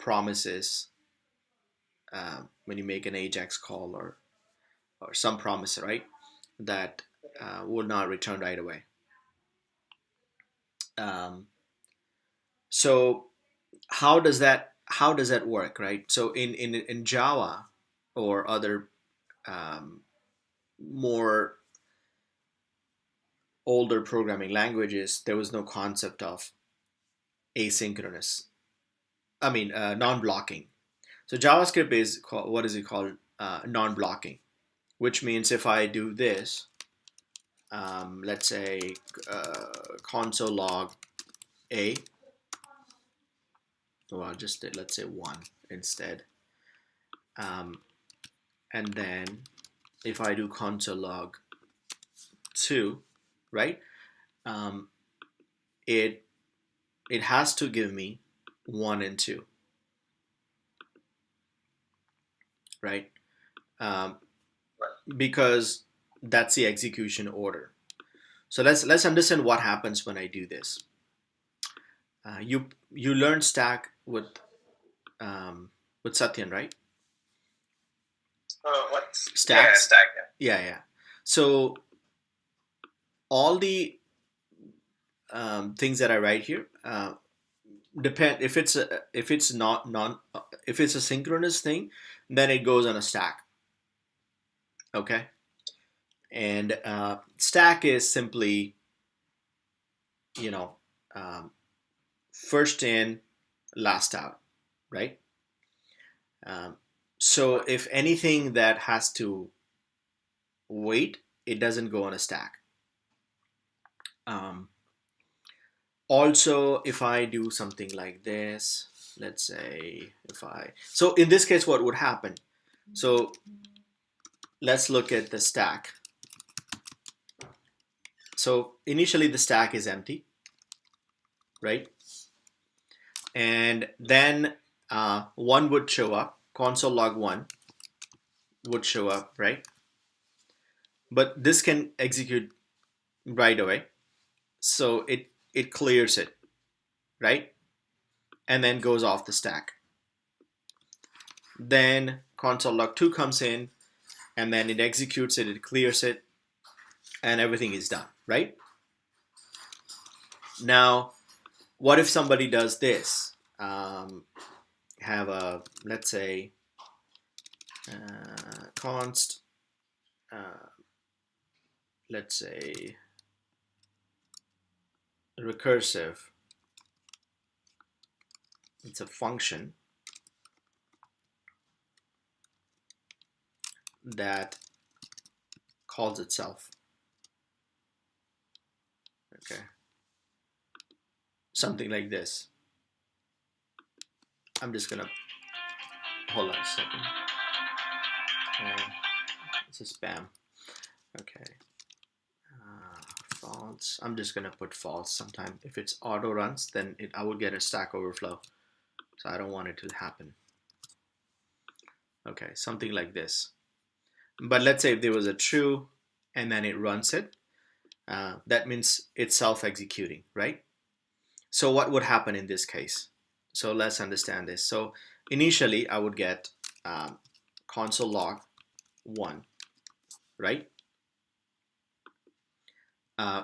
promises when you make an AJAX call or some promise, right? That will not return right away. Um, so how does that work, right? So in Java or other um, more older programming languages, there was no concept of asynchronous. I mean, non-blocking. So JavaScript is called, what is it called? Non-blocking, which means if I do this, let's say console log a, well, just let's say 1 instead. And then if I do console log 2, right? Um, it it has to give me 1 and 2, right? Um, because that's the execution order. So let's understand what happens when I do this. You learn stack with Satyan, right? What? Stacks? Yeah, stack. Yeah. So all the things that I write here depend if it's not non if it's a synchronous thing, then it goes on a stack. Okay, and stack is simply you know um, first in, last out, right? Um, so if anything that has to wait, it doesn't go on a stack. Um, Also, if I do something like this, let's say so in this case, what would happen? So let's look at the stack. So initially the stack is empty, right? And then 1 would show up, console log 1 would show up, right? But this can execute right away. So it clears it, right? And then goes off the stack. Then console log 2 comes in, and then it executes it, it clears it, and everything is done, right? Now, what if somebody does this? Have a, let's say, const, let's say, recursive. It's a function that calls itself. Okay. Something like this. I'm just gonna hold on a second. It's a spam. Okay. False. I'm just gonna put false. Sometime if it's auto runs, then I would get a Stack Overflow. So I don't want it to happen. Okay, something like this. But let's say if there was a true and then it runs it, that means it's self-executing, right? So what would happen in this case? So let's understand this. So initially I would get console log 1, right?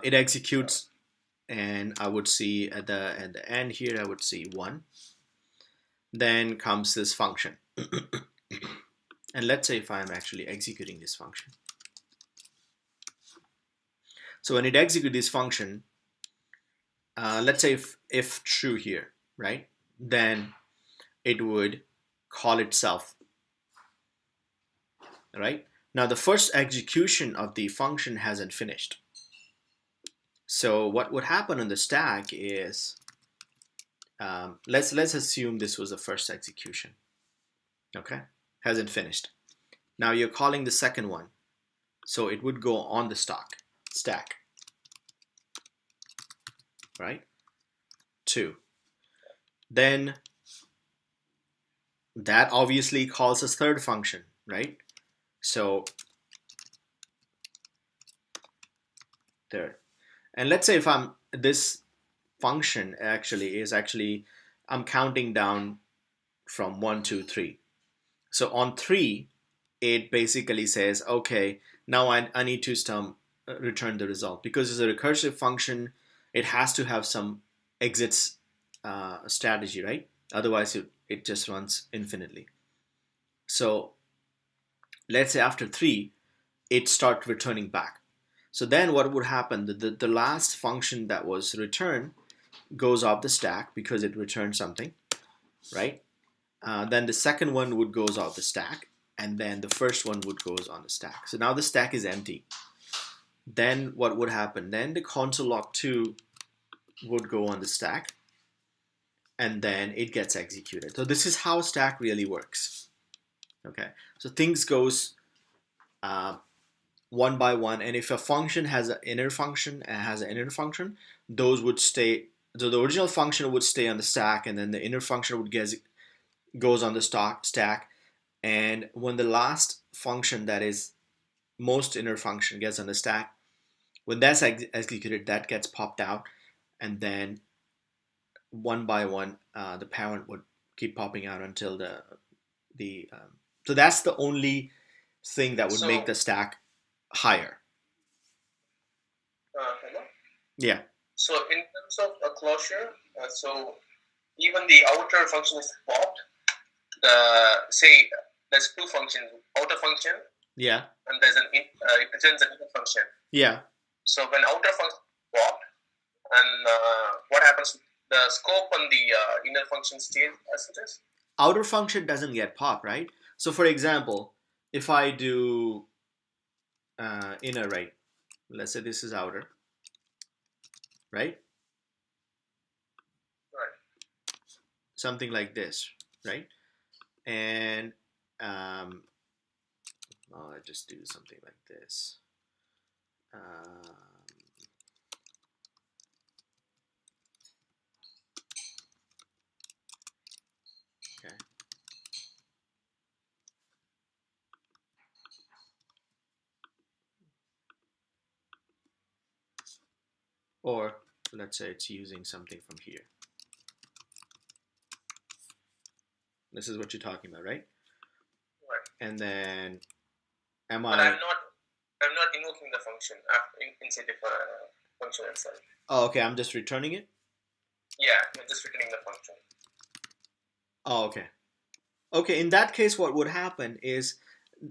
It executes, and I would see at the end here, I would see 1. Then comes this function. And let's say if I'm actually executing this function. So when it executes this function, let's say if true here, right? Then it would call itself, right? Now the first execution of the function hasn't finished. So what would happen on the stack is, let's assume this was the first execution. Okay, hasn't finished. Now you're calling the second one, so it would go on the stack, right? 2. Then that obviously calls a third function, right? So third. And let's say if this function actually I'm counting down from 1 to 3. So on 3, it basically says, okay, now I need to return the result. Because it's a recursive function, it has to have some exits strategy, right? Otherwise, it just runs infinitely. So let's say after 3, it starts returning back. So then what would happen? The last function that was returned goes off the stack because it returned something, right? Then the second one would goes off the stack, and then the first one would goes on the stack. So now the stack is empty. Then what would happen? Then the console log 2 would go on the stack, and then it gets executed. So this is how stack really works. Okay, so things goes one by one, and if a function has an inner function and has an inner function, those would stay. So the original function would stay on the stack, and then the inner function would goes on the stack. And when the last function, that is most inner function, gets on the stack, when that's executed, that gets popped out, and then one by one, the parent would keep popping out until the so that's the only thing that would make the stack higher. Hello? Yeah. So in terms of a closure, so even the outer function is popped. Say there's two functions, outer function. Yeah. And there's it returns an inner function. Yeah. So when outer function is popped, and what happens? The scope on the inner function stays as it is. Outer function doesn't get popped, right? So for example, if I do inner, right? Let's say this is outer, right? Right. Something like this, right? And I'll just do something like this. Okay. Or let's say it's using something from here. This is what you're talking about, right? Right. And then but I'm not invoking the function inside the function itself. Oh, okay. I'm just returning it? Yeah, I'm just returning the function. Oh, okay. Okay, in that case, what would happen is,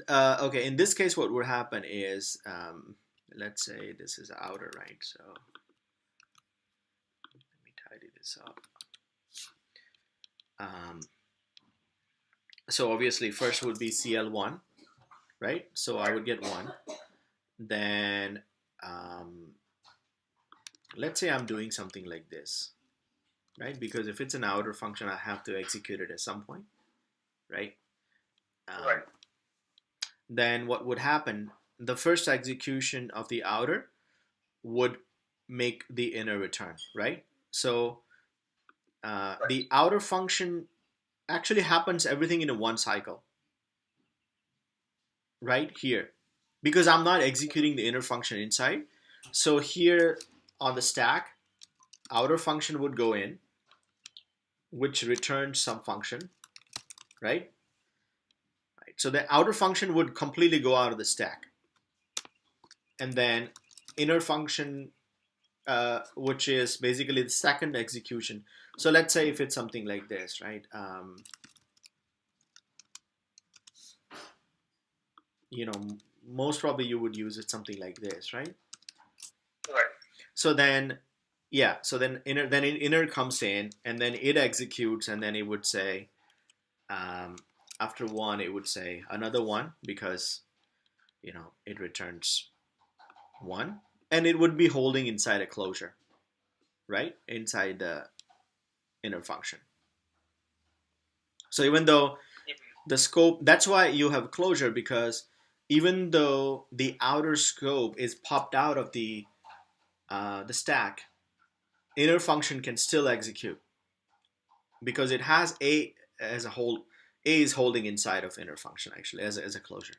okay, in this case, what would happen is, let's say this is outer, right? So let me tidy this up. So obviously, first would be CL1, right? So I would get 1. Then let's say I'm doing something like this, right? Because if it's an outer function, I have to execute it at some point, right? Right. Then what would happen? The first execution of the outer would make the inner return, right? So the outer function actually happens everything in a one cycle, right here, because I'm not executing the inner function inside. So here on the stack, outer function would go in, which returns some function, right? So the outer function would completely go out of the stack, and then inner function, which is basically the second execution. So let's say if it's something like this, right? You know, most probably you would use it something like this, right? Right. So then, yeah. So then inner comes in, and then it executes, and then it would say, after 1, it would say another 1 because it returns 1, and it would be holding inside a closure, right? Inside the inner function. So even though the scope, that's why you have closure, because even though the outer scope is popped out of the stack, inner function can still execute because it has a as a whole. A is holding inside of inner function actually as a closure,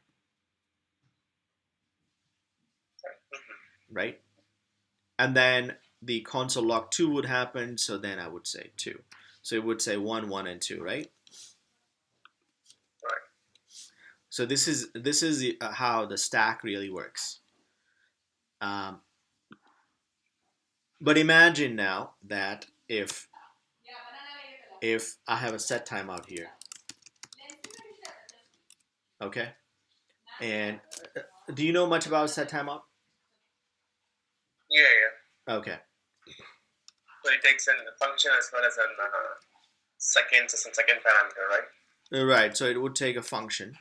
right? And then the console log 2 would happen. So then I would say 2. So it would say 1, 1, and 2, right? So this is how the stack really works. Um, but imagine now that if I have a set timeout here, okay, and do you know much about set timeout? Yeah, yeah. Okay, So it takes a function as well as an seconds as a second parameter, right? right. So it would take a function,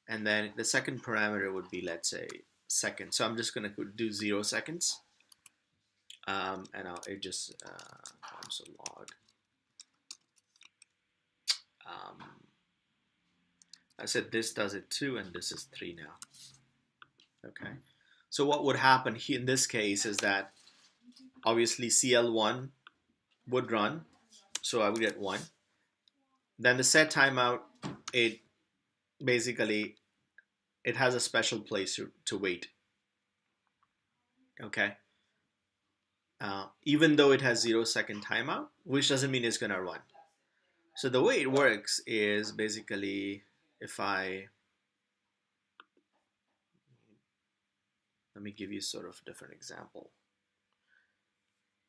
and then the second parameter would be, let's say, second. So I'm just gonna do 0 seconds, and it just console log. Um, I said this does it too, and this is 3 now. Okay. So what would happen here in this case is that obviously CL1 would run, so I would get 1. Then the set timeout, it basically it has a special place to wait. Okay. Even though it has 0 second timeout, which doesn't mean it's gonna run. So the way it works is basically if I let me give you sort of a different example.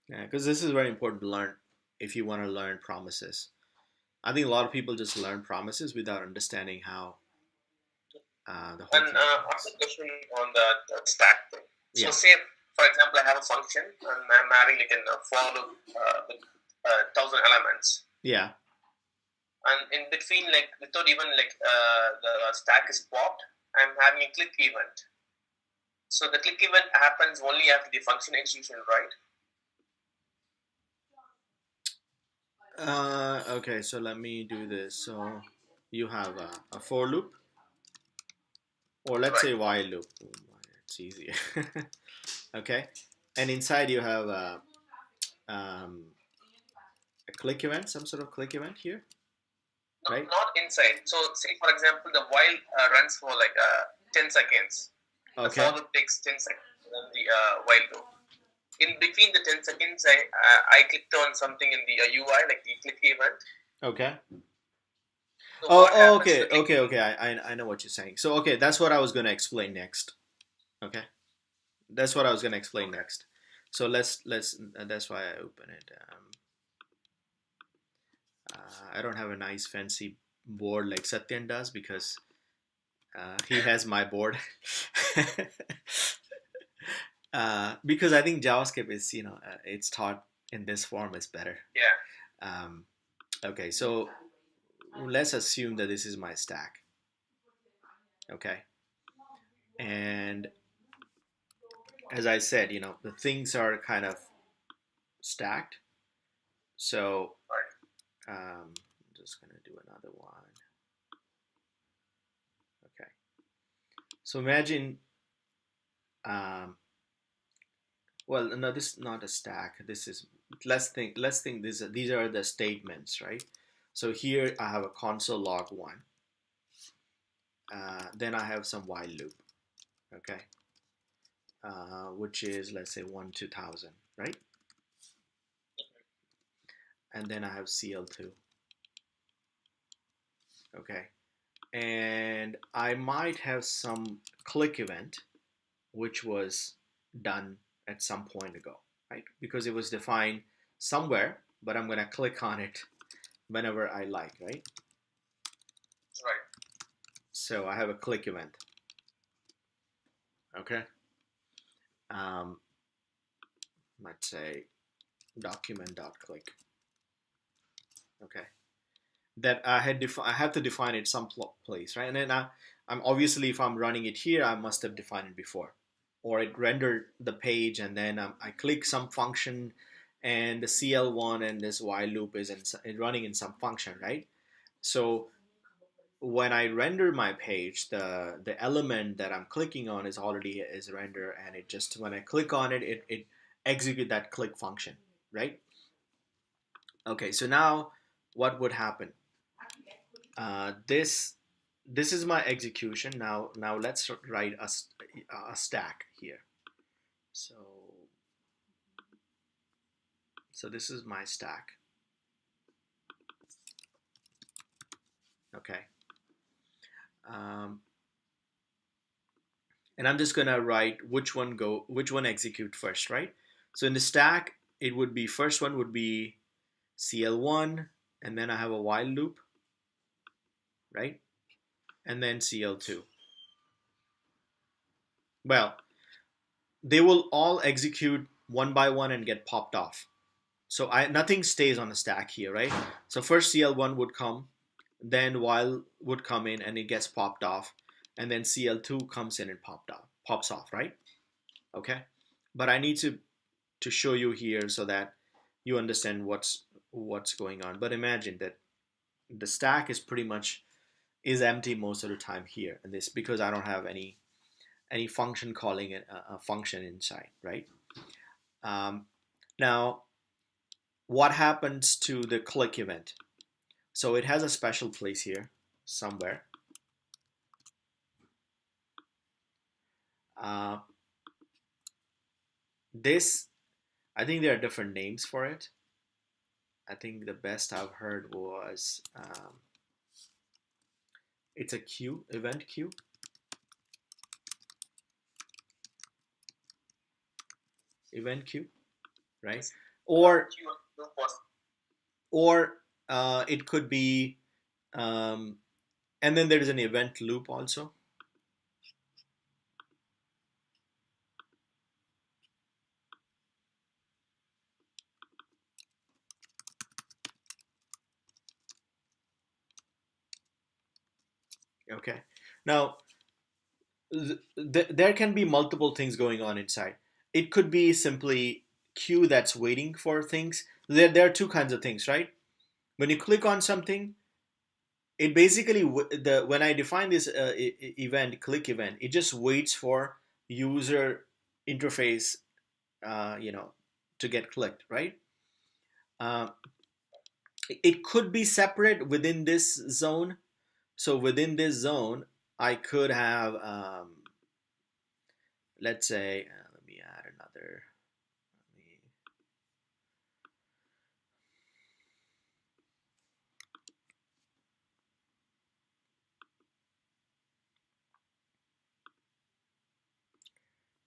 Yeah, because this is very important to learn if you want to learn promises. I think a lot of people just learn promises without understanding how the whole And thing I have works. a question on the stack thing. So Yeah. say, for example, I have a function and I'm having like a for loop with 1,000 elements. Yeah. And in between, like without even like the stack is popped, I'm having a click event. So the click event happens only after the function execution, right? Okay, so let me do this. So you have a for loop, or let's say Right. while loop. It's easier. Okay, and inside you have a click event, some sort of click event here, No, right? not inside. So say for example, the while runs for like 10 seconds. The for Okay. loop takes 10 seconds, and then the while loop. In between the 10 seconds, I clicked on something in the UI, like the click event. Okay. So Oh, what oh, happens to okay, the click okay, event? okay. I know what you're saying. So okay, that's what I was gonna explain next. Okay, that's what I was gonna explain Okay. next. So let's. That's why I open it. I don't have a nice fancy board like Satyan does because he has my board. Because I think JavaScript is it's taught in this form is better. Yeah. Um, okay, so let's assume that this is my stack. Okay, and as I said, the things are kind of stacked. So Right. I'm just gonna do another one. Okay, so imagine, um, well, no, this is not a stack. This is let's think these are the statements, right? So here I have a console log one. Then I have some while loop, okay, which is let's say 1 2000, right? And then I have CL2, okay, and I might have some click event which was done at some point ago, right? Because it was defined somewhere, but I'm gonna click on it whenever I like, right? Right. So I have a click event, okay? Um, let's say document.click, okay? That I have to define it some place, right? And then I'm obviously if I'm running it here, I must have defined it before, or it rendered the page, and then I click some function, and the CL1 and this while loop is running in some function, right? So when I render my page, the element that I'm clicking on is render, and it just when I click on it, it execute that click function, right? Okay, so now what would happen? This is my execution. Now let's write a stack here. So this is my stack. Okay. um, and I'm just gonna write which one execute first, right? So in the stack, it would be first one would be CL1, and then I have a while loop, right? And then CL2. Well, they will all execute one by one and get popped off. So nothing stays on the stack here, right? So first CL1 would come, then while would come in and it gets popped off, and then CL2 comes in and pops off, right? Okay. But I need to show you here so that you understand what's going on. But imagine that the stack is pretty much is empty most of the time here, and this because I don't have any function calling it a function inside, right? Um, Now, what happens to the click event? So it has a special place here somewhere. Uh, this, I think there are different names for it. I think the best I've heard was it's a queue, event queue, event queue, right? Or or it could be, um, and then there is an event loop also. Okay. Now, there can be multiple things going on inside. It could be simply queue that's waiting for things. There are two kinds of things, right? When you click on something, it basically the when I define this event, click event, it just waits for user interface, you know, to get clicked, right? Uh, it could be separate within this zone. So within this zone, I could have, let's say, let me add another. Let me,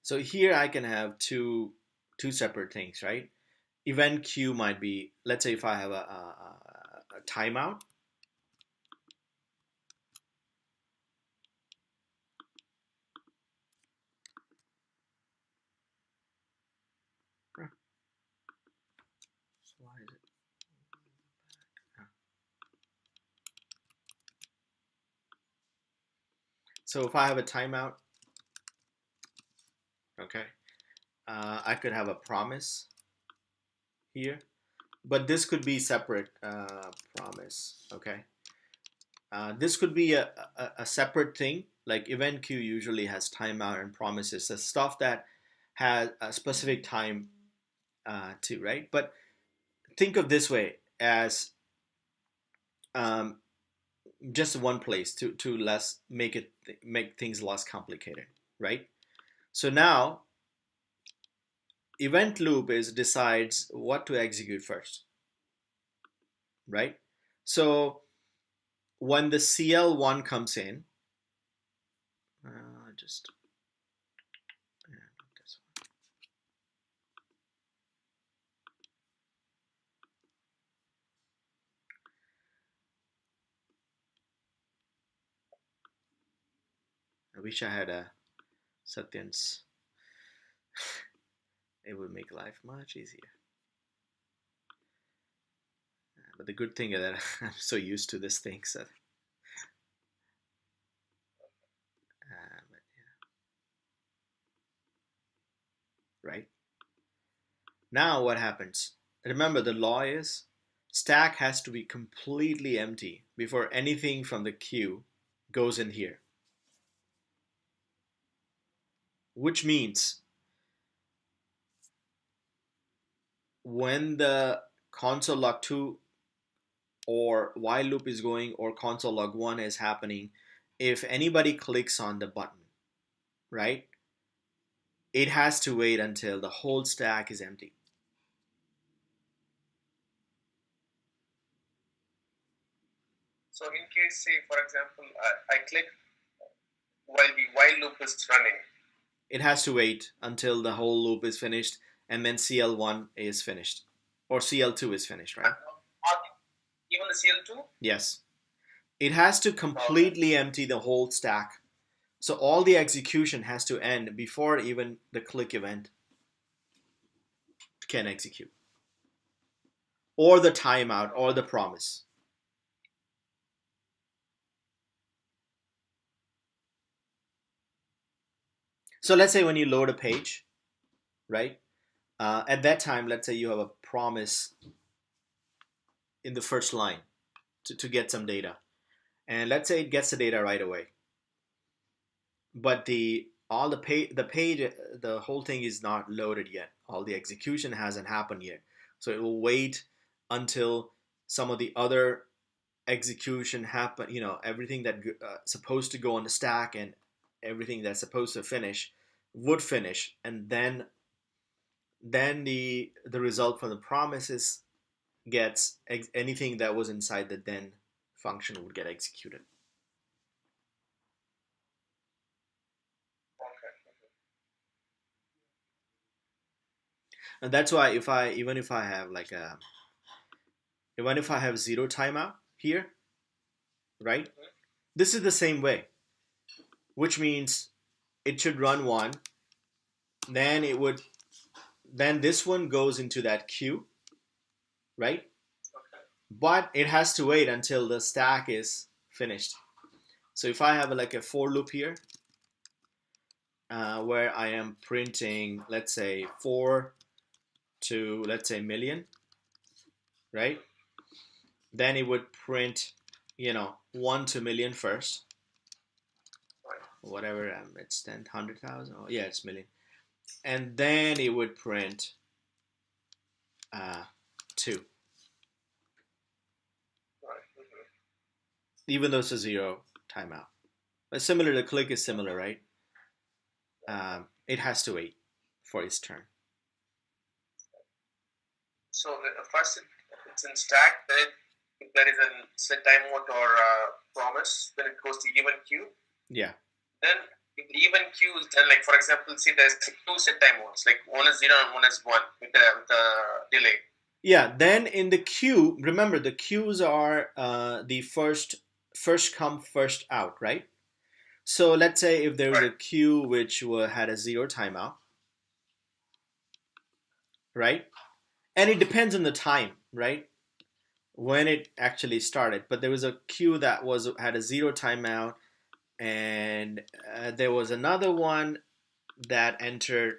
so here I can have two separate things, right? Event queue might be, let's say, if I have a timeout. Why is it? So if I have a timeout, okay, I could have a promise here, but this could be separate promise, okay. This could be a separate thing. Like event queue usually has timeout and promises, the stuff that has a specific time to, right? But think of this way as um, just one place to less make things less complicated, right? So now event loop is decides what to execute first, right? So when the CL1 comes in, just yeah, this one. I wish I had a Satyan's. It would make life much easier. But the good thing is that I'm so used to this thing, so but yeah, right. Now what happens? Remember, the law is stack has to be completely empty before anything from the queue goes in here, which means when the console log 2 or while loop is going or console log 1 is happening, if anybody clicks on the button, right, it has to wait until the whole stack is empty. So in case, say for example, I click while the while loop is running. It has to wait until the whole loop is finished, and then CL1 is finished, or CL2 is finished, right? Even the CL2? Yes. It has to Okay. completely empty the whole stack. So all the execution has to end before even the click event can execute, or the timeout, or the promise. So let's say when you load a page, right? At that time, let's say you have a promise in the first line to get some data. And let's say it gets the data right away. But the whole thing is not loaded yet. All the execution hasn't happened yet. So it will wait until some of the other execution happen, everything that supposed to go on the stack and everything that's supposed to finish would finish, and then the result from the promises gets anything that was inside the then function would get executed. And that's why if I even if I have like a even if I have zero timeout here, right, this is the same way, which means it should run one, then it would then this one goes into that queue, right? But it has to wait until the stack is finished. So if I have like a for loop here, where I am printing, let's say 4 to, let's say, million, right? Then it would print, 1 to million first, whatever, it's 10, 100,000. Oh, yeah, it's million. And then it would print 2, even though it's a zero timeout. But similar to click is similar, right? It has to wait for its turn. So first it's in stack. Then if there is a set timeout or promise, then it goes to even queue. Yeah. Then if the even queue is done, like for example, see there's two set timeouts, like one is 0 and one is 1 with the delay. Yeah. Then in the queue, remember the queues are the first come first out, right? So let's say if there was a queue which had a zero timeout, right? And it depends on the time, right? When it actually started. But there was a queue that had a zero timeout, and there was another one that entered.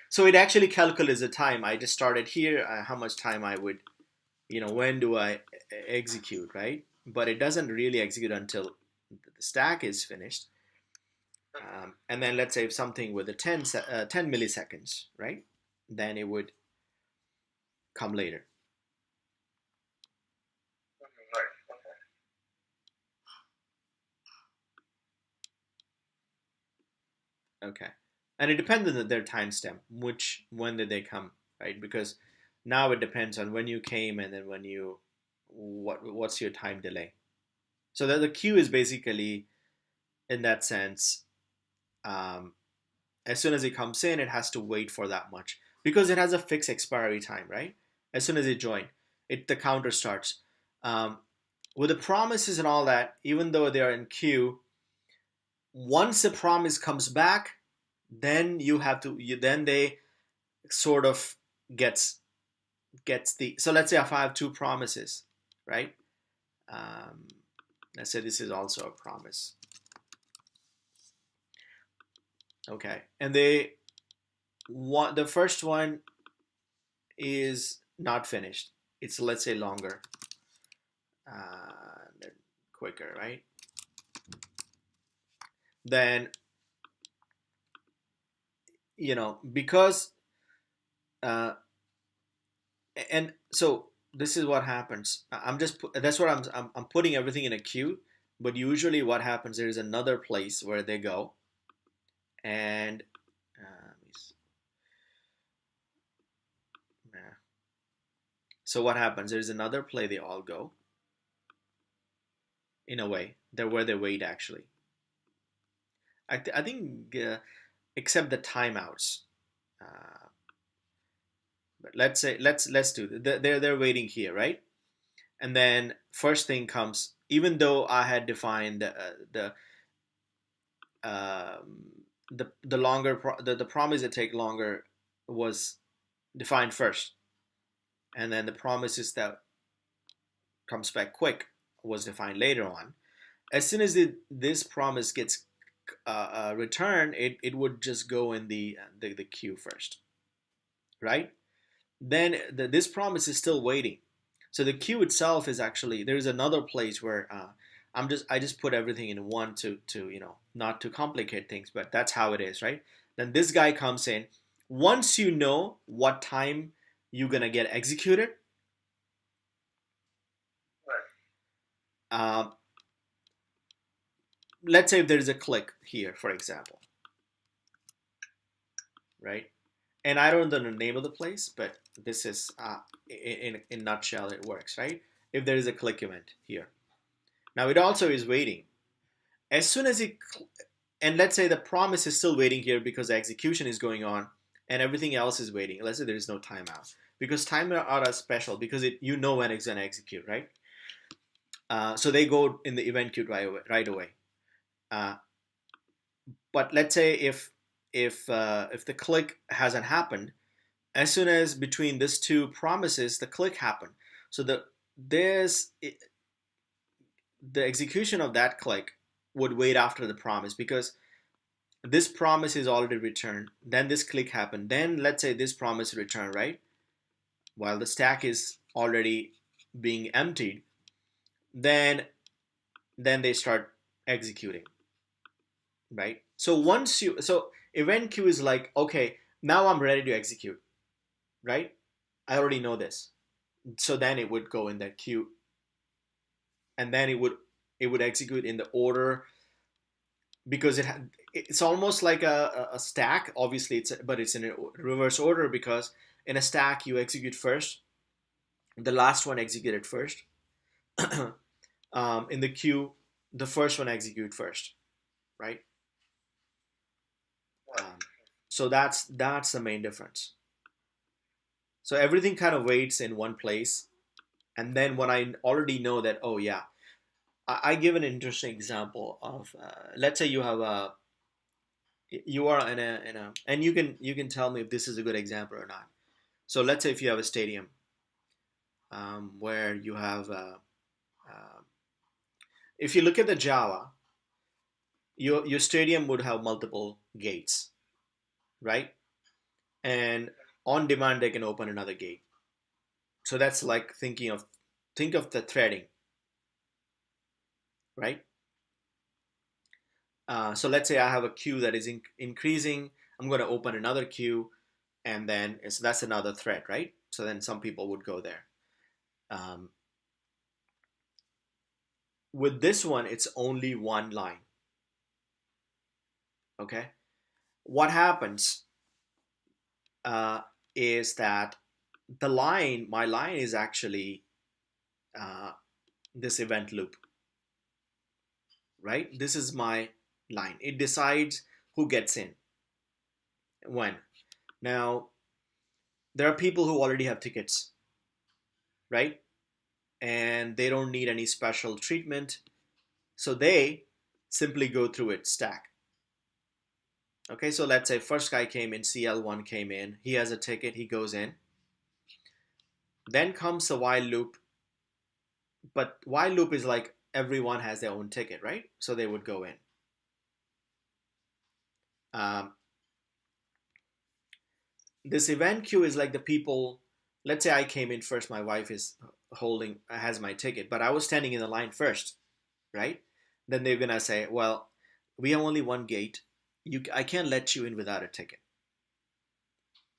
So it actually calculates the time. I just started here, how much time I would, when do I execute, right? But it doesn't really execute until the stack is finished. And then let's say if something with a 10 milliseconds, right? Then it would come later. Right. Okay. And it depends on their timestamp, when did they come, right? Because now it depends on when you came, and then what's your time delay. So the queue is basically, in that sense, um, as soon as it comes in, it has to wait for that much because it has a fixed expiry time, right? As soon as it joins, the counter starts. Um, with the promises and all that, even though they are in queue, once the promise comes back, then then they sort of gets the. So let's say if I have two promises, right? Um, let's say this is also a promise. Okay, and the first one is not finished. It's, let's say, longer, quicker, right? Then because uh, and so this is what happens. That's what I'm putting everything in a queue. But usually, what happens, there is another place where they go, and so what happens? There's another play they all go, in a way. They're where they wait, actually. I think except the timeouts. Uh, but let's say let's do they're waiting here, right? And then first thing comes, even though I had defined the longer the promise to take longer was defined first, and then the promises that comes back quick was defined later on. As soon as this promise gets returned, it would just go in the queue first, right? Then this promise is still waiting. So the queue itself is actually, there's another place where I just put everything in one to not to complicate things, but that's how it is, right? Then this guy comes in. Once you know what time you're gonna get executed, Right. uh, let's say if there is a click here, for example, right? And I don't know the name of the place, but this is in nutshell it works, right? If there is a click event here, now it also is waiting. As soon as and let's say the promise is still waiting here because the execution is going on, and everything else is waiting. Let's say there is no timeout because timeout are special because you know when it's gonna execute, right? So they go in the event queue right away. Uh, but let's say if the click hasn't happened, as soon as between these two promises the click happened, so the execution of that click would wait after the promise because this promise is already returned, then this click happened, then let's say this promise returned, right, while the stack is already being emptied, then they start executing, right? So event queue is like, okay, now I'm ready to execute, right? I already know this. So then it would go in that queue, and then it would execute in the order because it's almost like a stack. Obviously but it's in a reverse order because in a stack you execute first, the last one executed first. In the queue, the first one execute first, right? Right. So that's the main difference. So everything kind of waits in one place, and then when I already know that, oh yeah, I give an interesting example of let's say you are in a and you can tell me if this is a good example or not. So let's say if you have a stadium where you have uh, if you look at the Java, your stadium would have multiple gates, right? And on demand they can open another gate. So that's like think of the threading, right? So let's say I have a queue that is increasing. I'm going to open another queue, and then that's another thread, right? So then some people would go there. Um, with this one, it's only one line. Okay. What happens uh, is that my line is actually uh, this event loop, right? This is my line. It decides who gets in when. Now, there are people who already have tickets, right? And they don't need any special treatment. So they simply go through its stack. Okay, so let's say first guy came in, CL1 came in, he has a ticket, he goes in. Then comes the while loop, but while loop is like everyone has their own ticket, right? So they would go in. Um, this event queue is like the people. Let's say I came in first. My wife is has my ticket, but I was standing in the line first, right? Then they're gonna say, well, we have only one gate. I can't let you in without a ticket.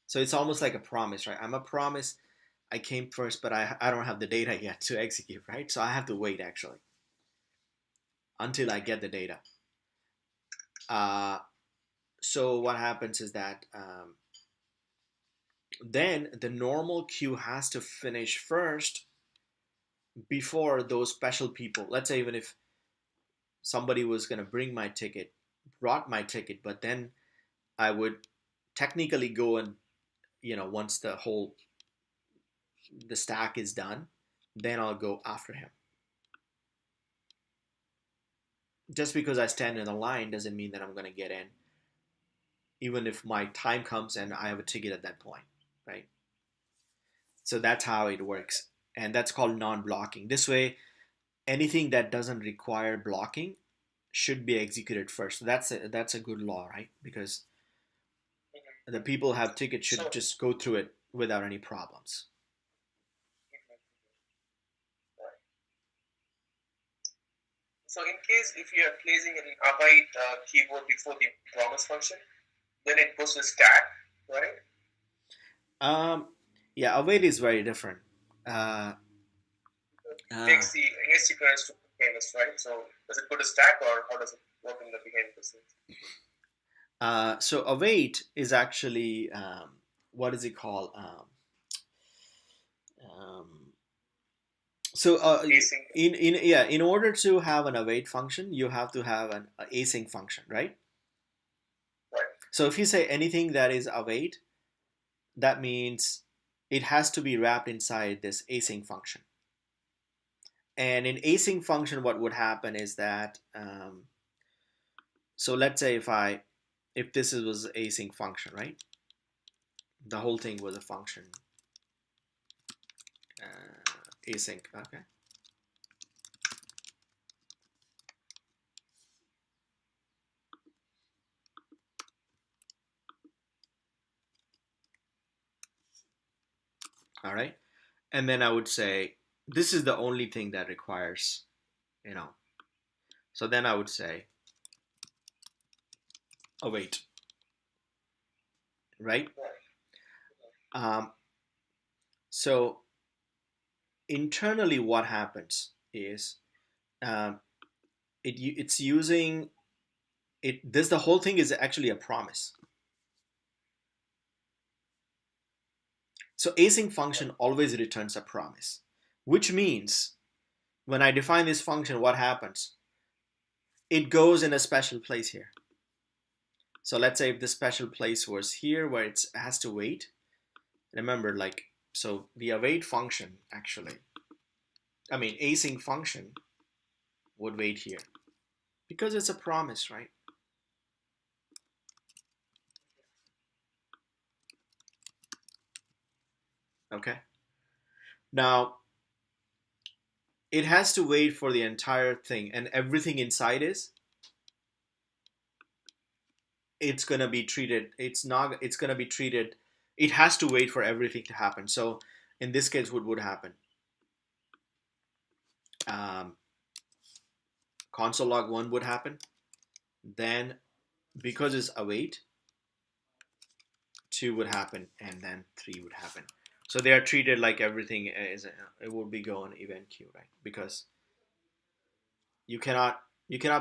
So it's almost like a promise, right? I'm a promise. I came first, but I don't have the data yet to execute, right? So I have to wait actually until I get the data. Uh, so what happens is that then the normal queue has to finish first before those special people. Let's say even if somebody was going to bring my ticket, brought my ticket, but then I would technically go and, once the stack is done, then I'll go after him. Just because I stand in the line doesn't mean that I'm going to get in, even if my time comes and I have a ticket at that point, right? So that's how it works. And that's called non-blocking. This way, anything that doesn't require blocking should be executed first. So that's a good law, right? Because the people who have tickets should So, just go through it without any problems. so in case if you are placing an await keyword before the promise function, then it goes to stack, right? Um, yeah, await is very different. Uh, It uh, takes the asynchronous to famous, right? So does it go to stack or how does it work in the behavior business? so await is actually what is it called? Um, so Async, in order to have an await function, you have to have an async function, right? right? So if you say anything that is await, that means it has to be wrapped inside this async function. And in async function, what would happen is that so let's say if was async function, right? The whole thing was a function async. Okay. All right. And then I would say this is the only thing that requires, you know. So then I would say await, right? Um, so internally, what happens is um, it's using it. This the whole thing is actually a promise. So async function always returns a promise, which means when I define this function, what happens? It goes in a special place here. So let's say if the special place was here where it has to wait. Remember, like, so the await function actually, I mean, async function would wait here because it's a promise, right? Okay. Now, it has to wait for the entire thing, and everything inside is it's gonna be treated. It's not. It's gonna be treated. It has to wait for everything to happen. So, in this case, what would happen? Um, console log one would happen. Then, because it's await, two would happen, and then three would happen. So they are treated like everything is. It would be going event queue, right? Because you cannot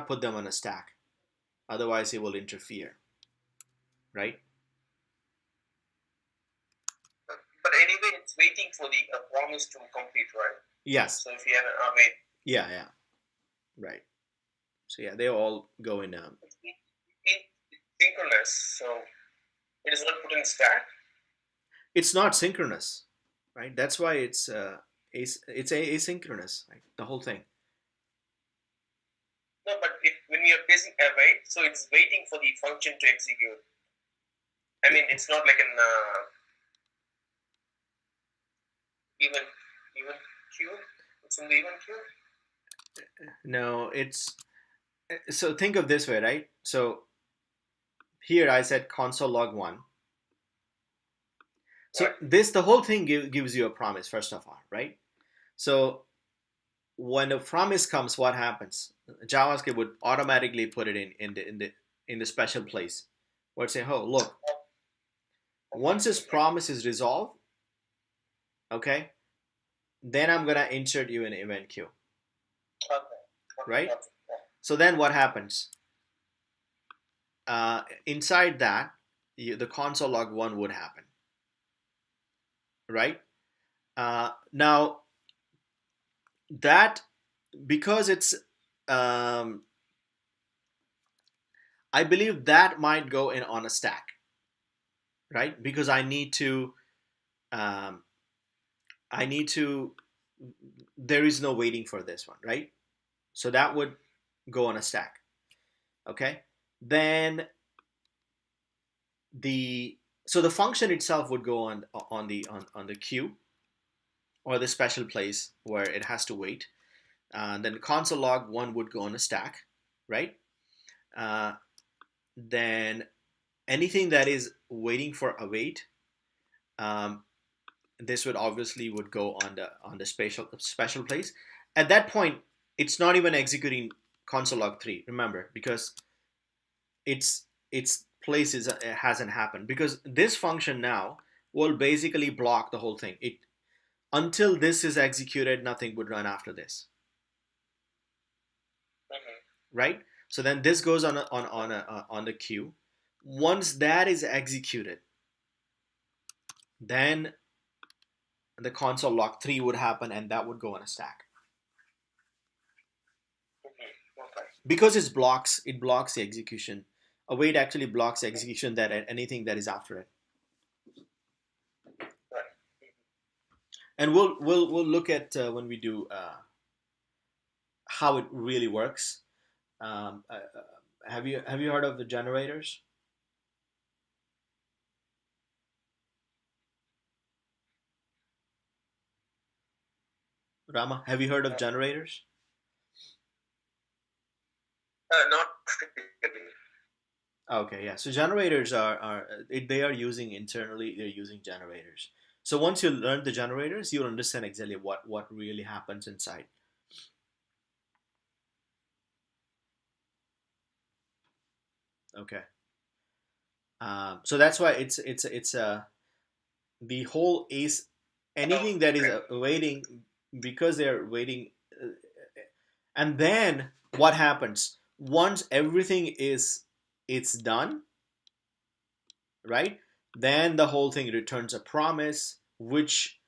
put them on a stack, otherwise it will interfere, right? But anyway, it's waiting for the promise to complete, right? Yes. So if you have an await, Yeah. Yeah. Right. So yeah, they all go in. it's synchronous, so it is not put in stack. It's not synchronous, right? That's why it's asynchronous, right? The whole thing. No, but when we are placing await, so it's waiting for the function to execute. I mean, it's not like an even even queue. It's in the even queue. No, it's so think of this way, right? So here I said console log one. So Right. this the whole thing gives you a promise first of all, right? So when a promise comes, what happens? JavaScript would automatically put it in the special place where it say, "Oh, look, once this promise is resolved, okay, then I'm gonna insert you in event queue, Okay. Okay. right?" Okay. So then what happens? Inside that, the console log one would happen, right? Now that because it's um, I believe that might go in on a stack, right? Because um, I need to. There is no waiting for this one, right? So that would go on a stack. Okay. Then the so the function itself would go on the queue or the special place where it has to wait. Then console log one would go on a stack, right? Uh, then anything that is waiting for await, um, this would obviously would go on the special place. At that point, it's not even executing console log three. Remember, because its place is it hasn't happened because this function now will basically block the whole thing. It until this is executed, nothing would run after this, right? So then this goes on the queue. Once that is executed, then the console log 3 would happen and that would go on a stack Okay. because it blocks the execution. Await actually blocks the execution that anything that is after it. Right. And we'll look at when we do how it really works. Have you heard of the generators, Rama? Have you heard of generators? Not really. Okay, yeah. So generators they are using internally. They're using generators. So once you learn the generators, you'll understand exactly what really happens inside. Okay. So that's why it's the whole ace Oh, anything that is okay. waiting because they're waiting, uh, and then what happens once everything is it's done, right? Then the whole thing returns a promise, which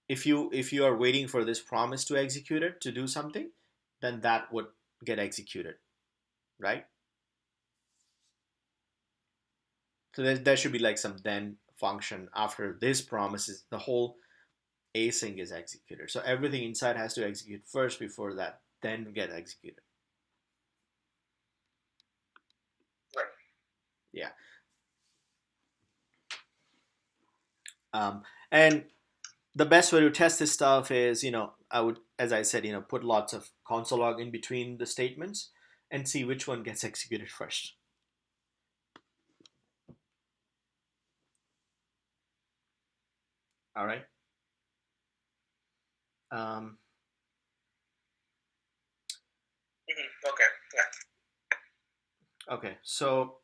if you are waiting for this promise to execute it to do something, then that would get executed, right? So there should be like some then function after this promise is the whole async is executed. So everything inside has to execute first before that then get executed. Right. Yeah. Um, and the best way to test this stuff is, I would, as I said, put lots of console log in between the statements and see which one gets executed first. All right. Um, Okay. Yeah. okay. So,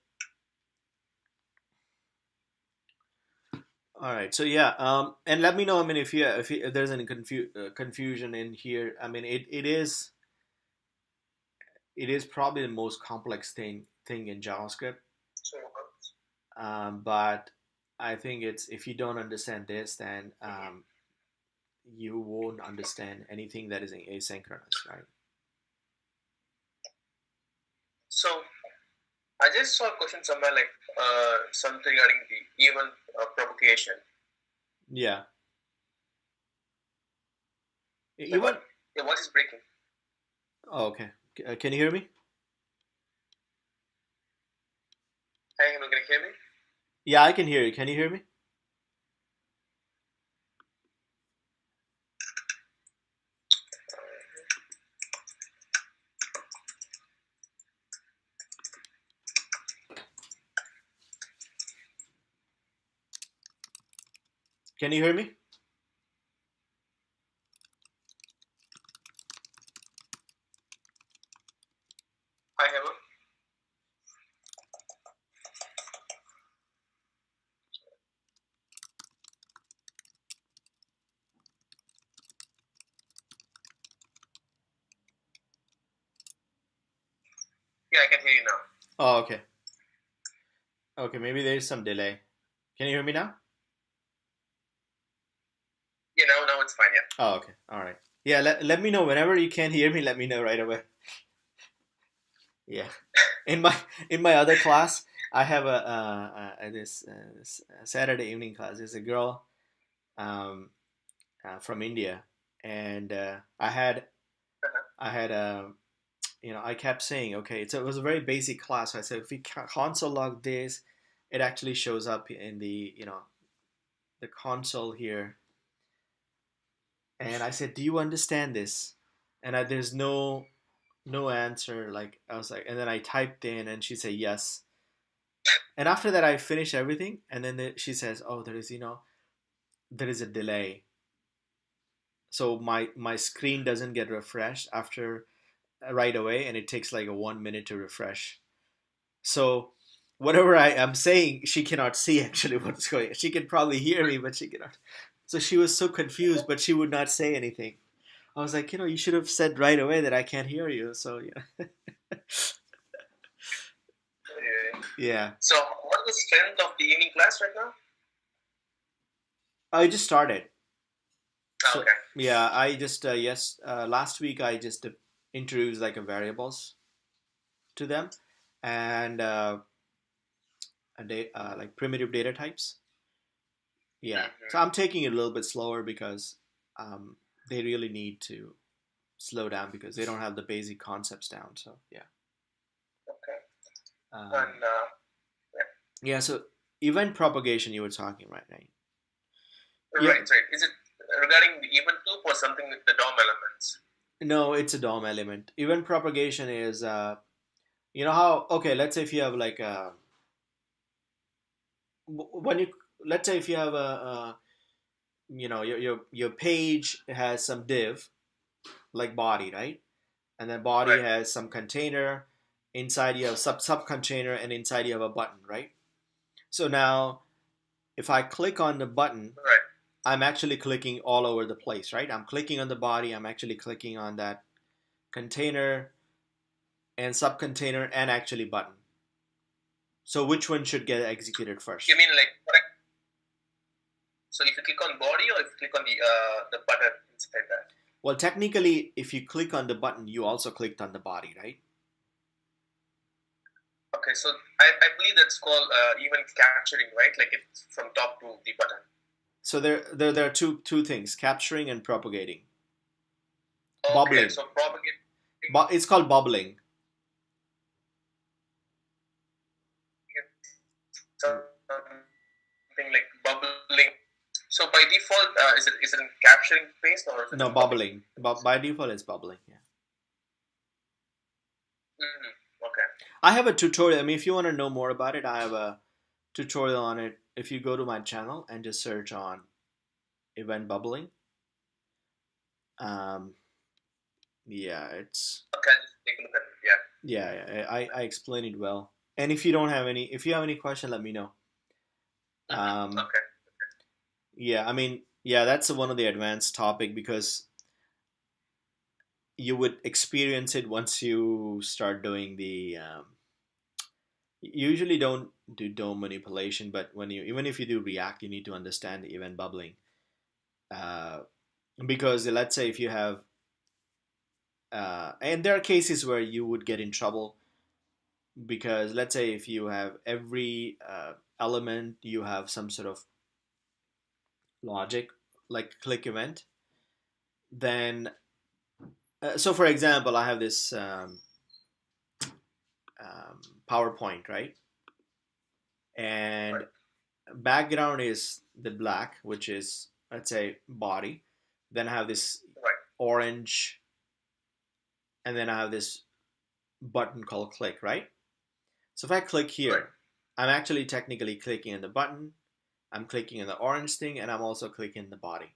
all right. So yeah. And let me know. I mean, if there's any confusion in here. I mean, it is probably the most complex thing in JavaScript. So, But I think it's if you don't understand this, then you won't understand anything that is asynchronous, right? so I just saw a question somewhere like something regarding the event propagation. Yeah. Like Even what? Yeah, what is breaking? oh, okay. Can you hear me? Hey, can you hear me? Yeah, I can hear you. Can you hear me? Can you hear me? Hi, Hema. Yeah, I can hear you now. Oh, okay. Okay, maybe there's some delay. Can you hear me now? Yeah, now it's fine. Yeah. Oh, okay. All right. Yeah, let me know whenever you can hear me. Let me know right away. Yeah. In my in my other class, I have this Saturday evening class. There's a girl um, from India, and I had I kept saying, okay, so it was a very basic class. So I said, if we console log this, it actually shows up in the the console here. And I said, do you understand this? And there's no answer. Like I was like, and then I typed in, and she said yes. And after that, I finished everything, and then she says, oh, there is a delay, so my screen doesn't get refreshed after right away, and it takes like a 1 minute to refresh. So whatever I am saying, she cannot see actually what's going on. She can probably hear me, but she cannot. So she was so confused, but she would not say anything. I was like, you should have said right away that I can't hear you. So yeah, Okay. yeah. So, what is the strength of the evening class right now? I just started. So Okay. yeah, I just last week I just introduced like a variables to them, and they like primitive data types. Yeah, so I'm Mm-hmm. taking it a little bit slower because they really need to slow down because they don't have the basic concepts down. So yeah, Okay. um, And yeah. yeah. So event propagation you were talking right? Yeah, Right, right. Is it regarding the event loop or something with the DOM elements? no, it's a DOM element. Event propagation is you know how okay. Let's say if you have like a when you let's say if you have a your page has some div like body, right? And then body Right, has some container. Inside you have sub container, and inside you have a button, right? So now if I click on the button, right, I'm actually clicking all over the place, right? I'm clicking on the body, I'm actually clicking on that container and sub container and actually button. So which one should get executed You first? mean like correct? So if you click on body or if you click on the button inside that? Well, technically, if you click on the button, you also clicked on the body, right? Okay, so I believe that's called event capturing, right? Like it's from top to the button. So there are two things: capturing and propagating. Okay, Bubbling. so propagate It's called bubbling. something like bubbling. So by default, is it in capturing phase or is it No, in bubbling? bubbling. By default, it's bubbling. Yeah. Mm-hmm. Okay. I have a tutorial. I mean, if you want to know more about it, I have a tutorial on it. If you go to my channel and just search on event bubbling, um, yeah, Okay, I'll just take a look at it. Yeah. I explain it well. And if you don't have any, if you have any question, let me know. Mm-hmm. Um, Okay. yeah, I mean, yeah, that's one of the advanced topic because you would experience it once you start doing the. You usually don't do DOM manipulation, but when you even if you do React, you need to understand the event bubbling. Uh, because let's say if you have and there are cases where you would get in trouble because let's say if you have every element you have some sort of logic like click event, then so for example I have this um, PowerPoint, right? And Right. background is the black, which is let's say body. Then I have this Right. orange, and then I have this button called click, right? So if I click Right. here, I'm actually technically clicking on the button, I'm clicking on the orange thing, and I'm also clicking the body.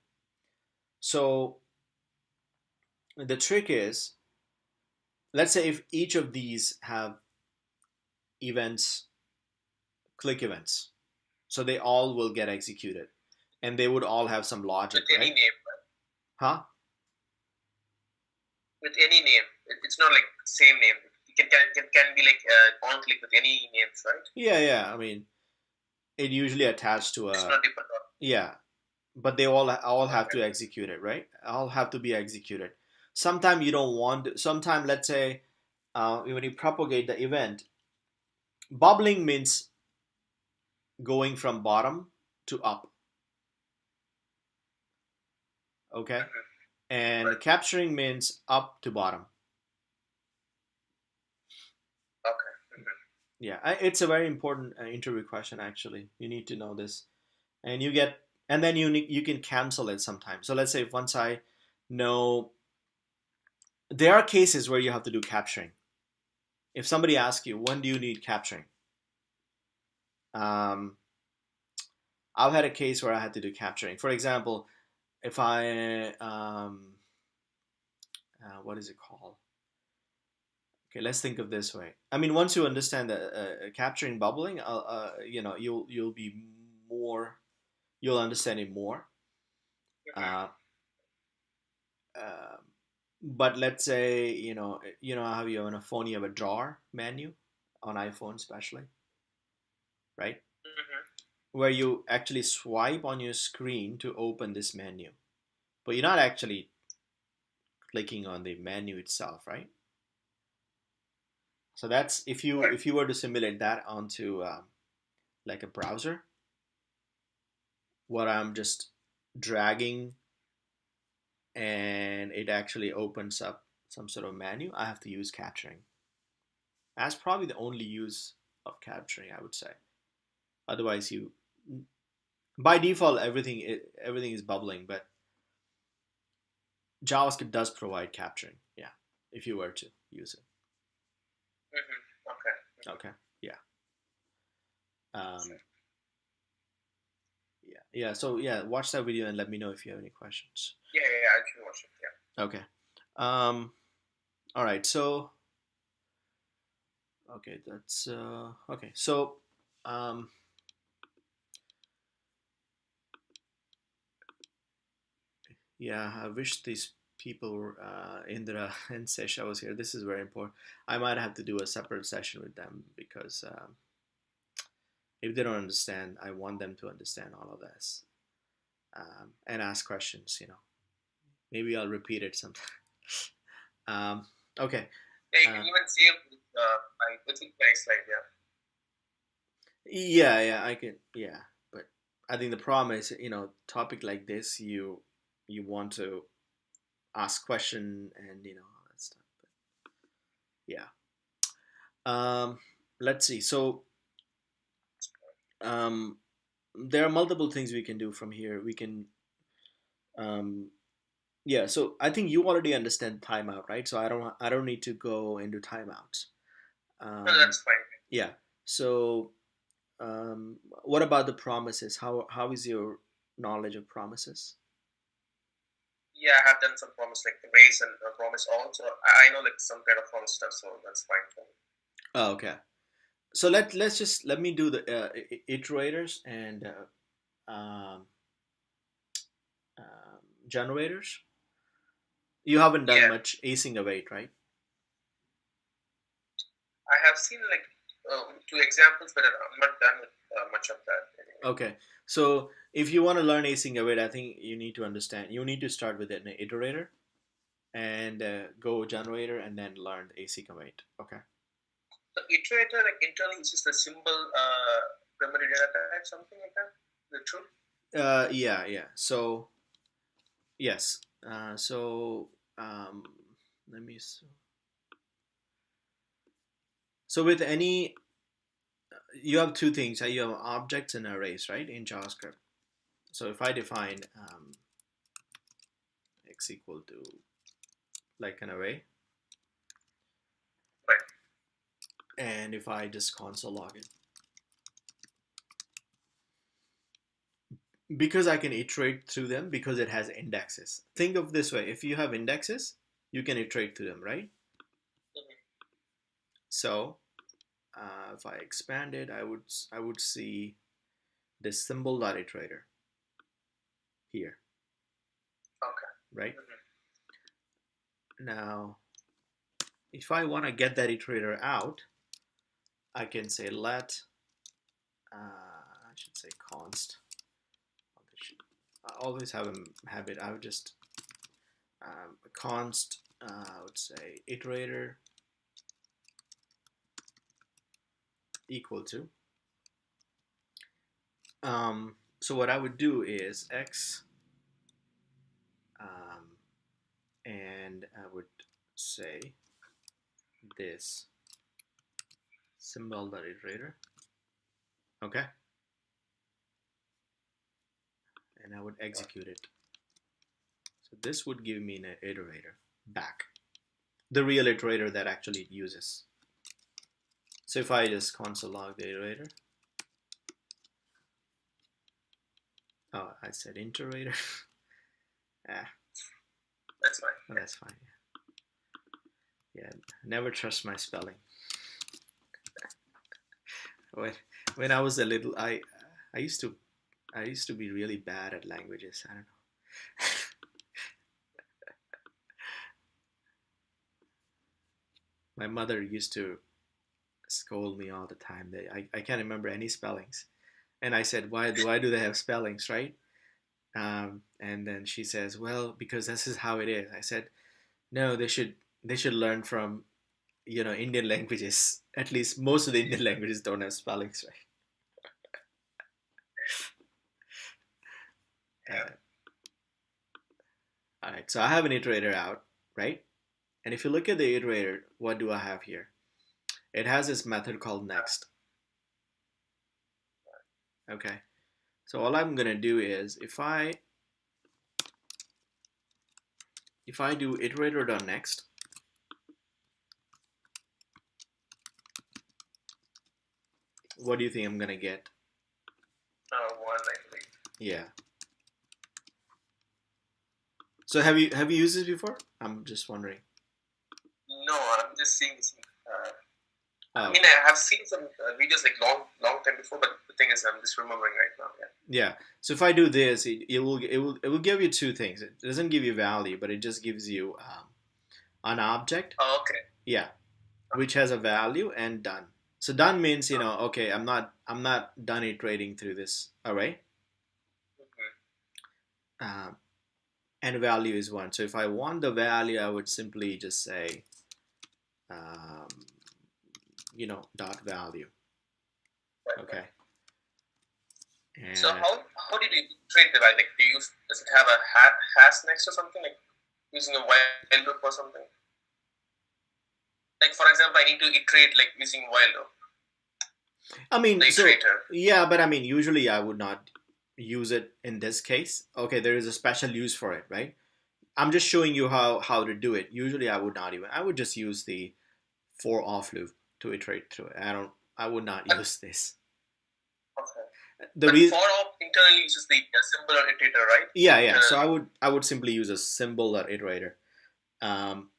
So the trick is, let's say if each of these have events, click events, so they all will get executed, and they would all have some With logic, any right? name. Huh? With any name. It's not like same name. It can be like on click with any names, right? Yeah. I mean, it usually attached to It's a not depend on. yeah, but they all have Okay. to execute it, right? All have to be executed. Sometimes you don't want. Sometimes let's say when you propagate the event, bubbling means going from bottom to up. Okay, Mm-hmm. and Right. capturing means up to bottom. Okay. Mm-hmm. Yeah, it's a very important interview question. Actually, you need to know this, and you get, and then you can cancel it sometimes. So let's say if once I know, there are cases where you have to do capturing. If somebody asks you when do you need capturing, um, I've had a case where I had to do capturing. For example, if I what is it called? Okay, let's think of this way. I mean, once you understand the capturing bubbling, you'll be more, you'll understand it more. Mm-hmm. Uh, uh, but let's say how you have on a phone you have a drawer menu on iPhone especially, right? Mm-hmm. Where you actually swipe on your screen to open this menu, but you're not actually clicking on the menu itself, right? So that's Right. if you were to simulate that onto like a browser, what I'm just dragging and it actually opens up some sort of menu, I have to use capturing. That's probably the only use of capturing, I would say. Otherwise, you by default everything is bubbling, but JavaScript does provide capturing. Yeah, if you were to use it. Mm-hmm. Okay. Mm-hmm. Okay. Yeah. Um, Sure. yeah. Yeah. So yeah, watch that video and let me know if you have any questions. Yeah, yeah, yeah, I can watch it. Yeah. Okay. Um, all right. So okay, that's okay. So um, yeah, I wish these people were Indra and Sesha was here. This is very important. I might have to do a separate session with them because if they don't understand, I want them to understand all of this and ask questions. Maybe I'll repeat it sometime. um, okay. Yeah, you can Uh, even save with my slide. Yeah. yeah, yeah, I can. Yeah, but I think the problem is, topic like this, you want to ask question and all that stuff. But yeah. Um, let's see. So um, there are multiple things we can do from here. We can um, yeah. So I think you already understand timeout, right? So I don't need to go into timeouts. No, Um, that's fine. yeah. So what about the promises? How is your knowledge of promises? Yeah, I have done some promise like the race and promise all. So I know like some kind of promise stuff. So that's fine for me. Oh, okay. So let me do the iterators and generators. You haven't done Yeah, much acing await, right? I have seen like two examples, but I'm not done with much of that anyway. Okay. So if you want to learn acing await, I think you need to understand. You need to start with an iterator and go generator and then learn the acing await. Okay. So iterator like internally uses the symbol primary data type, something like that. Is it true? Yeah, yeah. So yes. So let me. So with any, you have two things. You have objects and arrays, right, in JavaScript. So if I define x equal to like an array, Right. and if I just console log it, because I can iterate through them because it has indexes. Think of this way: if you have indexes, you can iterate through them, right? Mm-hmm. So if I expand it, I would see this symbol dot iterator here, Okay. right? Mm-hmm. Now, if I want to get that iterator out, I can say let I should say const. I always have a habit. I would just const. I would say iterator equal to. So what I would do is x, um, and I would say this symbol iterator, okay, and I would execute it. So this would give me an iterator back, the real iterator that actually it uses. So if I just console log the iterator, oh, I said iterator. Ah, That's fine. well, that's fine. Yeah, never trust my spelling. When I was a little, I used to be really bad at languages. I don't know. My mother used to scold me all the time. I can't remember any spellings, and I said, why do they have spellings, right? And then she says, well, because this is how it is. I said, no, they should learn from Indian languages. At least most of the Indian languages don't have spellings, right? All right, so I have an iterator out, right? And if you look at the iterator, what do I have here? It has this method called next. Okay, so all I'm gonna do is if I do iterator.next, what do you think I'm gonna get? One, I believe. Yeah. So have you used this before? I'm just wondering. No, I'm just seeing this. I Oh, mean, I have seen some videos like long time before, but the thing is, I'm just remembering right now. Yeah. yeah. So if I do this, it will give you two things. It doesn't give you value, but it just gives you an object. Oh, okay. Yeah, which has a value and done. So done means okay, I'm not done iterating through this array, Mhm. um, and value is one. So if I want the value, I would simply just say um, dot value. Right, Okay, right. So and how did you iterate the value? Like, does it have a hash next or something, like using a while loop or something? Like, for example, I need to iterate like using while loop, I mean, the so iterator. yeah, but I mean, usually I would not use it in this case. Okay, there is a special use for it, right? I'm just showing you how to do it. Usually, I would just use the for off loop to iterate through it. I would not But use this. okay. The But reason, for op internally uses the symbol or iterator, right? yeah. So Internally. I would simply use a symbol or iterator. Um,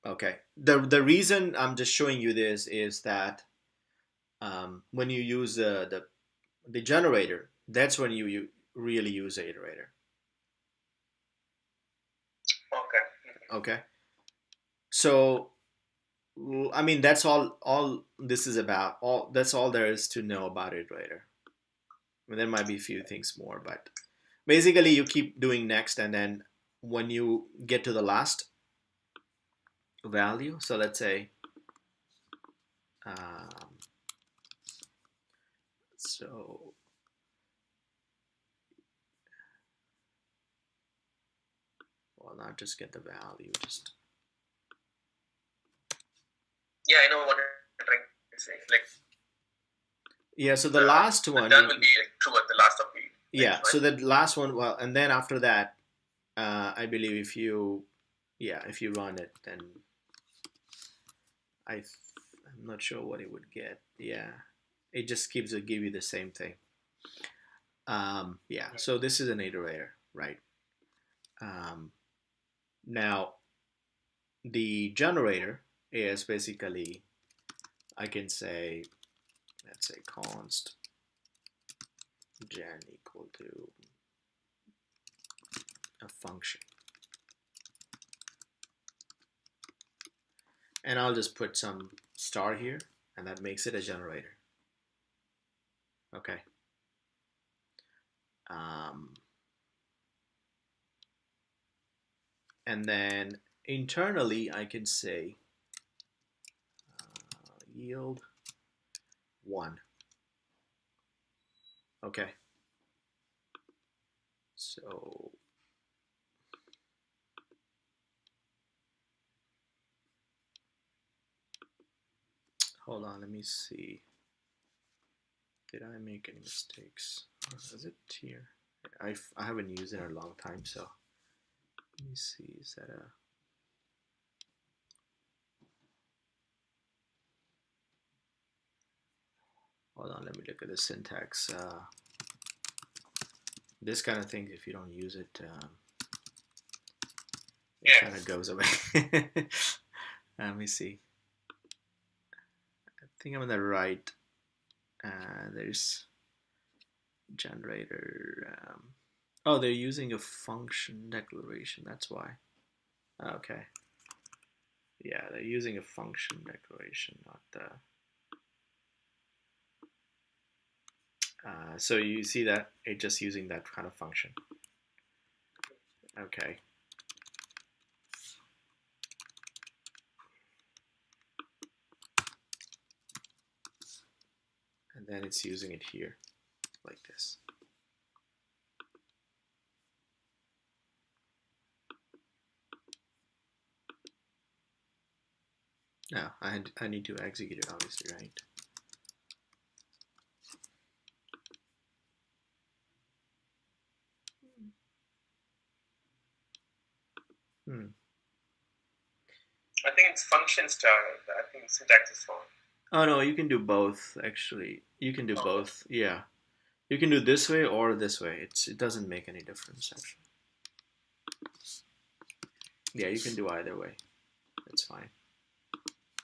okay. The reason I'm just showing you this is that when you use the generator, that's when you really use the iterator. Okay. Okay. So I mean that's all this is about. All that's all there is to know about iterator. I mean, there might be a few things more, but basically you keep doing next, and then when you get to the last value, so let's say um, so well, not just get the value, just Yeah, I know what you're trying to say. Like, yeah. So the the last the one, done will be like true at the last of the yeah. range, So right? the last one, well, and then after that, I believe if you run it, then I I'm not sure what it would get. Yeah, it just keeps it give you the same thing. Yeah, so this is an iterator, right? Um, now the generator is basically I can say let's say const gen equal to a function, and I'll just put some star here, and that makes it a generator. Okay. Um, and then internally I can say yield 1. Okay. So hold on, let me see. Did I make any mistakes? Or is it here? I haven't used it in a long time, so let me see. Is that a... Hold on, let me look at the syntax. This kind of thing, if you don't use it, it kind of goes away. Let me see. I think I'm on the right. There's generator. Oh, they're using a function declaration. That's why. Okay. Yeah, they're using a function declaration, not the... so you see that it's just using that kind of function. Okay. And then it's using it here, like this. Now, I need to execute it, obviously, right? I think it's function star. I think syntax is wrong. Oh no, you can do both. Actually, you can do both. Yeah, you can do this way or this way. It doesn't make any difference actually. Yeah, you can do either way. That's fine.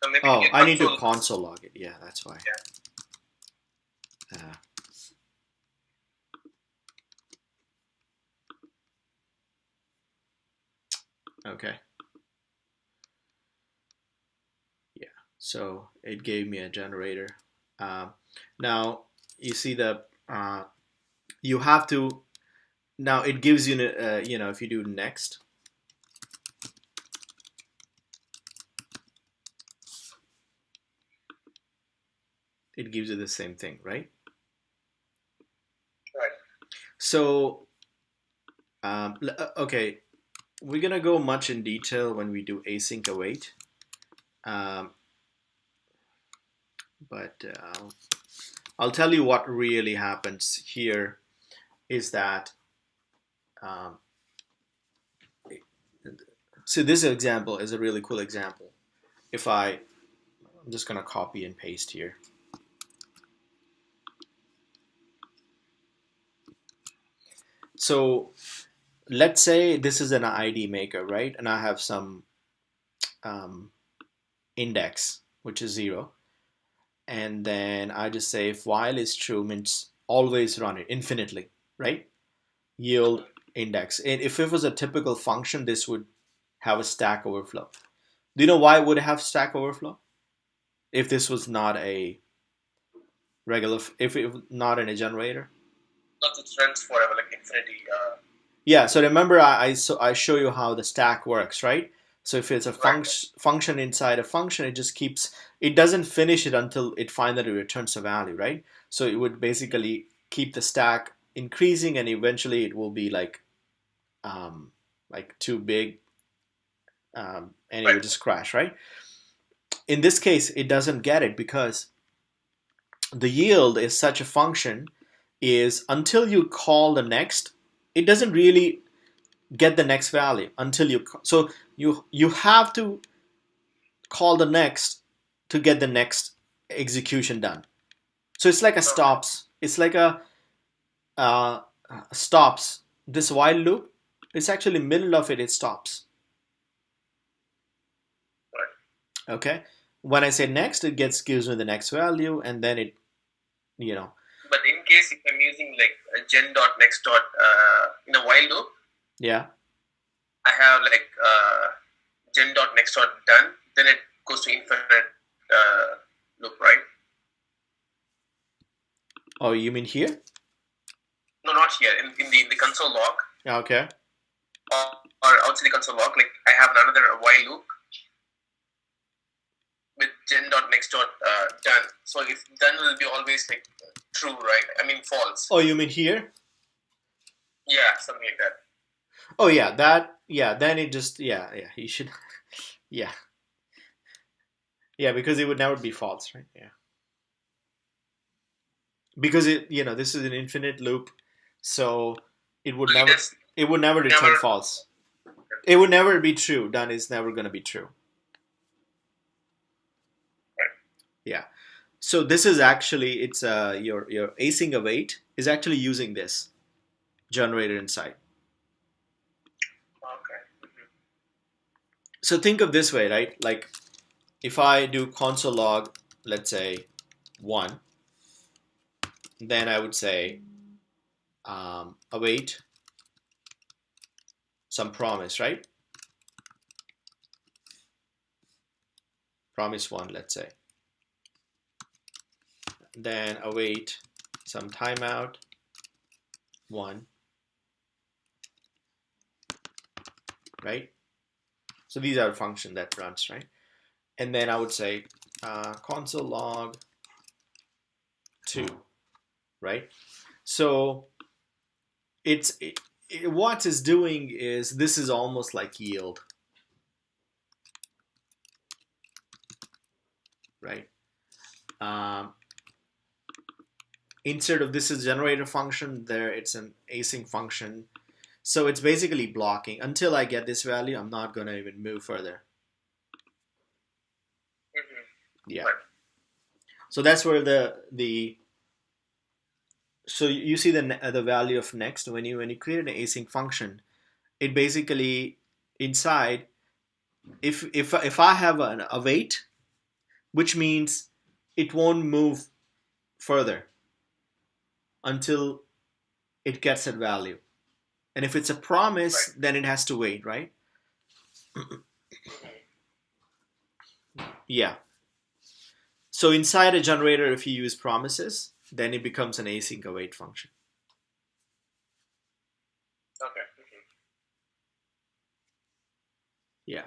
So maybe oh, I need to console log it. Yeah, that's why. Yeah. Okay. Yeah, so it gave me a generator. Now you see the you have to, now it gives you you know, if you do next, it gives you the same thing, right? Right. So okay, we're gonna go much in detail when we do async await, but I'll tell you what really happens here is that so this example is a really cool example. If I'm just gonna copy and paste here. So let's say this is an ID maker, right? And I have some index, which is 0. And then I just say if while is true means always run it infinitely, right? Yield index. And if it was a typical function, this would have a stack overflow. Do you know why it would have stack overflow? If this was not a regular, if it was not in a generator? Because it runs forever, like infinity. Yeah, so remember I show you how the stack works, right? So if it's a function inside a function, it just keeps, it doesn't finish it until it finally returns a value, right? So it would basically keep the stack increasing and eventually it will be like too big and it would just crash, right? In this case, it doesn't get it because the yield is such a function is until you call the next, it doesn't really get the next value until you, so you have to call the next to get the next execution done. So it's like a stops, it's like a stops. This while loop, it's actually middle of it, it stops. Okay, when I say next, it gives me the next value and then it, you know. But in case if I'm using like a gen dot next dot in a while loop, yeah, I have like gen dot next dot done, then it goes to infinite loop, right? Oh, you mean here? No, not here. In the console log. Okay. Or outside the console log, like I have another while loop with gen dot next dot done. So if done will be always like true, right? I mean false. Oh, you mean here? Yeah, something like that. Oh yeah, that yeah. Then it just yeah. You should yeah because it would never be false, right? Yeah, because this is an infinite loop, so it would So never it would never never. return false. It would never be true. Done is never going to be true. Yeah. So this is actually it's your async await is actually using this generator inside. Okay. So think of this way, right? Like if I do console log, let's say 1, then I would say await some promise, right? Promise 1, let's say. Then await some timeout 1, right? So these are function that runs, right? And then I would say console log 2, right? So what it's doing is this is almost like yield, right? Um, Instead of this is generator function, there it's an async function. So it's basically blocking. Until I get this value, I'm not going to even move further. Yeah. Right. So that's where the so you see the value of next when you create an async function, it basically inside if I have an await, which means it won't move further until it gets that value. And if it's a promise, Right. then it has to wait, right? Yeah. So inside a generator, if you use promises, then it becomes an async await function. Okay. Yeah.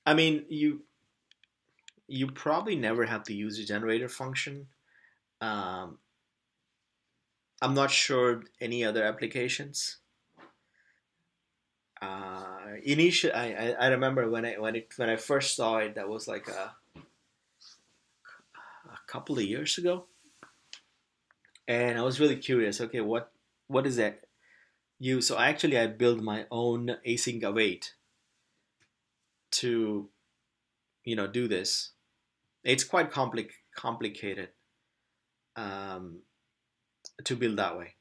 I mean, you probably never have to use a generator function. Um, I'm not sure any other applications. Initially, I remember when I first saw it, that was like a couple of years ago, and I was really curious. Okay, what is that use? So I built my own async await to do this. It's quite complicated um, to build that way.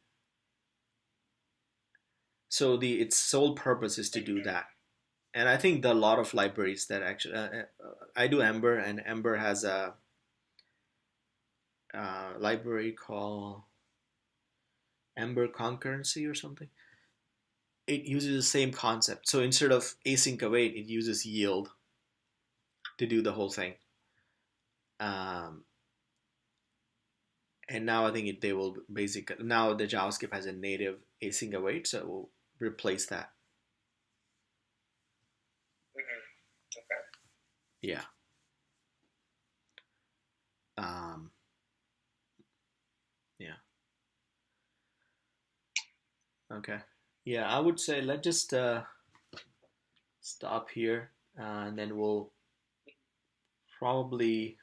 So its sole purpose is to do that. And I think there are a lot of libraries that actually I do Ember, and Ember has a library called Ember concurrency or something. It uses the same concept. So instead of async await, it uses yield to do the whole thing. Um, and now I think they will basically now the JavaScript has a native async await, so it will replace that. Okay. Yeah. Um, yeah. Okay. Yeah, I would say let's just stop here, and then we'll probably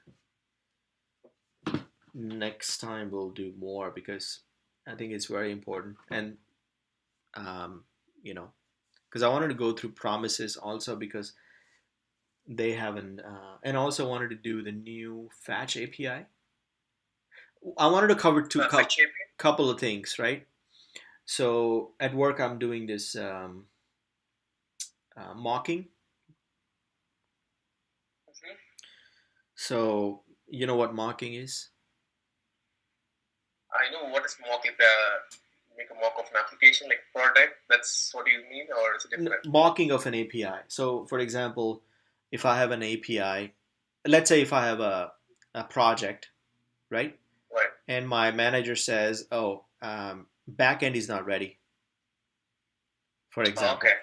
next time we'll do more because I think it's very important, and um, you know, because I wanted to go through promises also because they haven't, and also wanted to do the new Fetch API. I wanted to cover couple of things, right? So at work, I'm doing this mocking. So you know what mocking is? I know what is mock. If make a mock of an application like product, that's what you mean, or is it different? Mocking of an API. So for example, if I have an API, let's say if I have a project, right? Right. And my manager says, "Oh, backend is not ready," for example. Okay.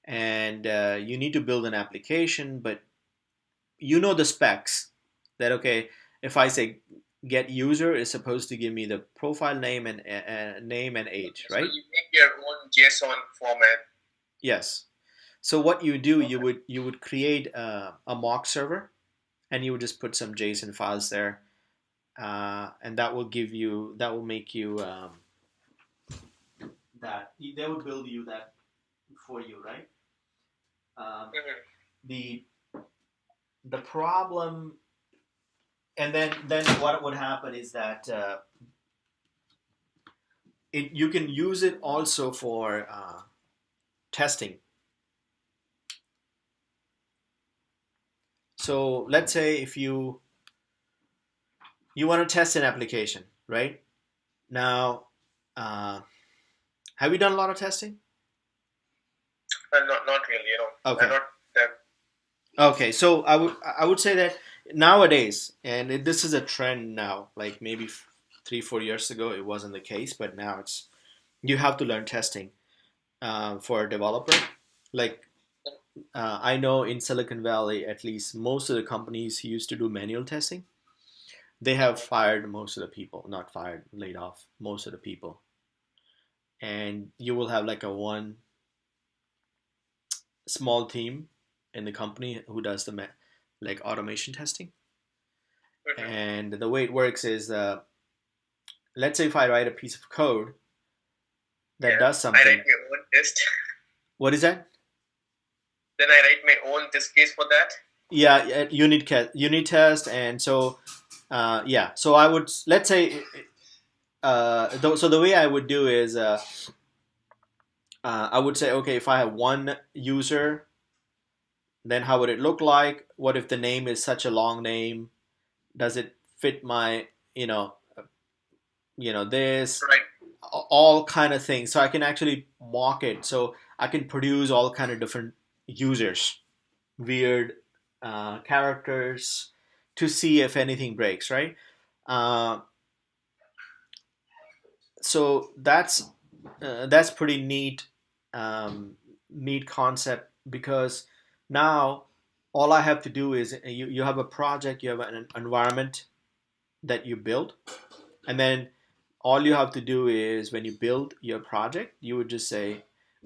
and you need to build an application, but you know the specs that okay, if I say get user is supposed to give me the profile name and name and age, So right? you make your own JSON format. Yes. So what you do, you would create a mock server, and you would just put some JSON files there, and that will make you that they will build you that for you, right? Um, Mhm. the the problem, and then what would happen is that you can use it also for testing. So let's say if you want to test an application, right? Now, uh, have you done a lot of testing? Not really, I'm Okay. not that. Okay, so I would say that nowadays, and this is a trend now. Like maybe 3 4 years ago, it wasn't the case, but now it's you have to learn testing for a developer. Like I know in Silicon Valley, at least most of the companies who used to do manual testing, they have fired most of the people. Not fired, laid off most of the people, and you will have like a one small team in the company who does the like automation testing. Mhm. And the way it works is, let's say if I write a piece of code that Yeah, does I write something. my own test. What is that? Then I write my own test case for that. Yeah, unit test, and so yeah. So I would let's say so the way I would do is I would say okay, if I have one user, then how would it look like? What if the name is such a long name? Does it fit my this Right. all kind of things? So I can actually mock it. So I can produce all kind of different users, weird characters, to see if anything breaks, right? Uh, so that's pretty neat, neat concept, because now all I have to do is you have a project, you have an environment that you build, and then all you have to do is when you build your project, you would just say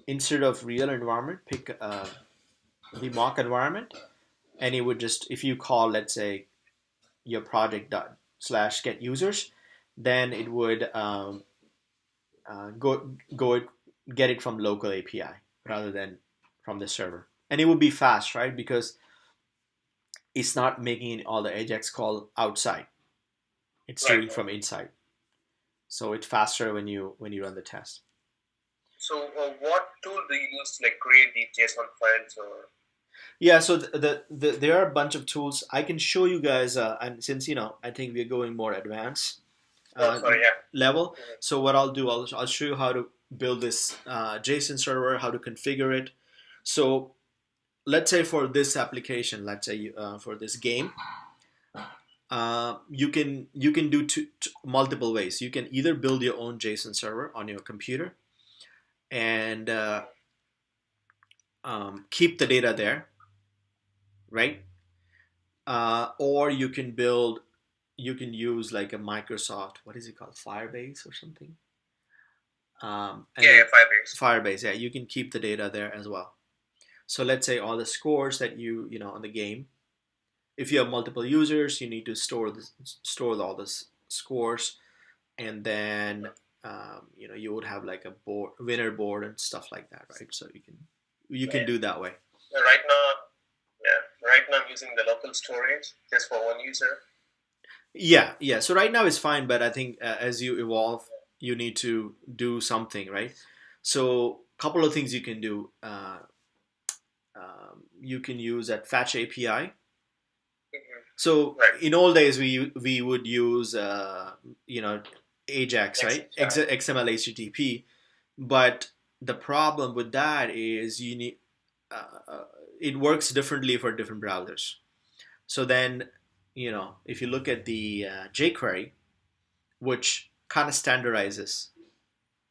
instead of real environment, pick the mock environment, and it would just if you call, let's say, your project dot slash get users, then it would go get it from local API rather than from the server, and it would be fast, right? Because it's not making all the Ajax call outside; it's Right. doing from inside. So it's faster when you run the test. So, what tool do you use to like create the JSON files or? Yeah, so there are a bunch of tools I can show you guys, and since I think we're going more advanced Oh, uh, sorry, yeah. level. Mhm. So what I'll do, I'll show you how to build this JSON server, how to configure it. So let's say for this application, let's say for this game, you can do multiple ways. You can either build your own JSON server on your computer and keep the data there, right? Or you can use like a Microsoft, what is it called, Firebase or something, and Yeah, yeah, then Firebase. Firebase, yeah, you can keep the data there as well. So let's say all the scores that on the game. If you have multiple users, you need to store all the scores, and then you would have like a board, winner board, and stuff like that, right? So you can Yeah. do that way. Right now, yeah. Right now, I'm using the local storage just for one user. Yeah, yeah. So right now it's fine, but I think as you evolve, you need to do something, right? So a couple of things you can do. You can use that Fetch API. Mhm. So Right. in old days, we would use you know Ajax, right? Yeah. XML HTTP, but the problem with that is you need uh, uh, it works differently for different browsers. So then, if you look at the jQuery, which kind of standardizes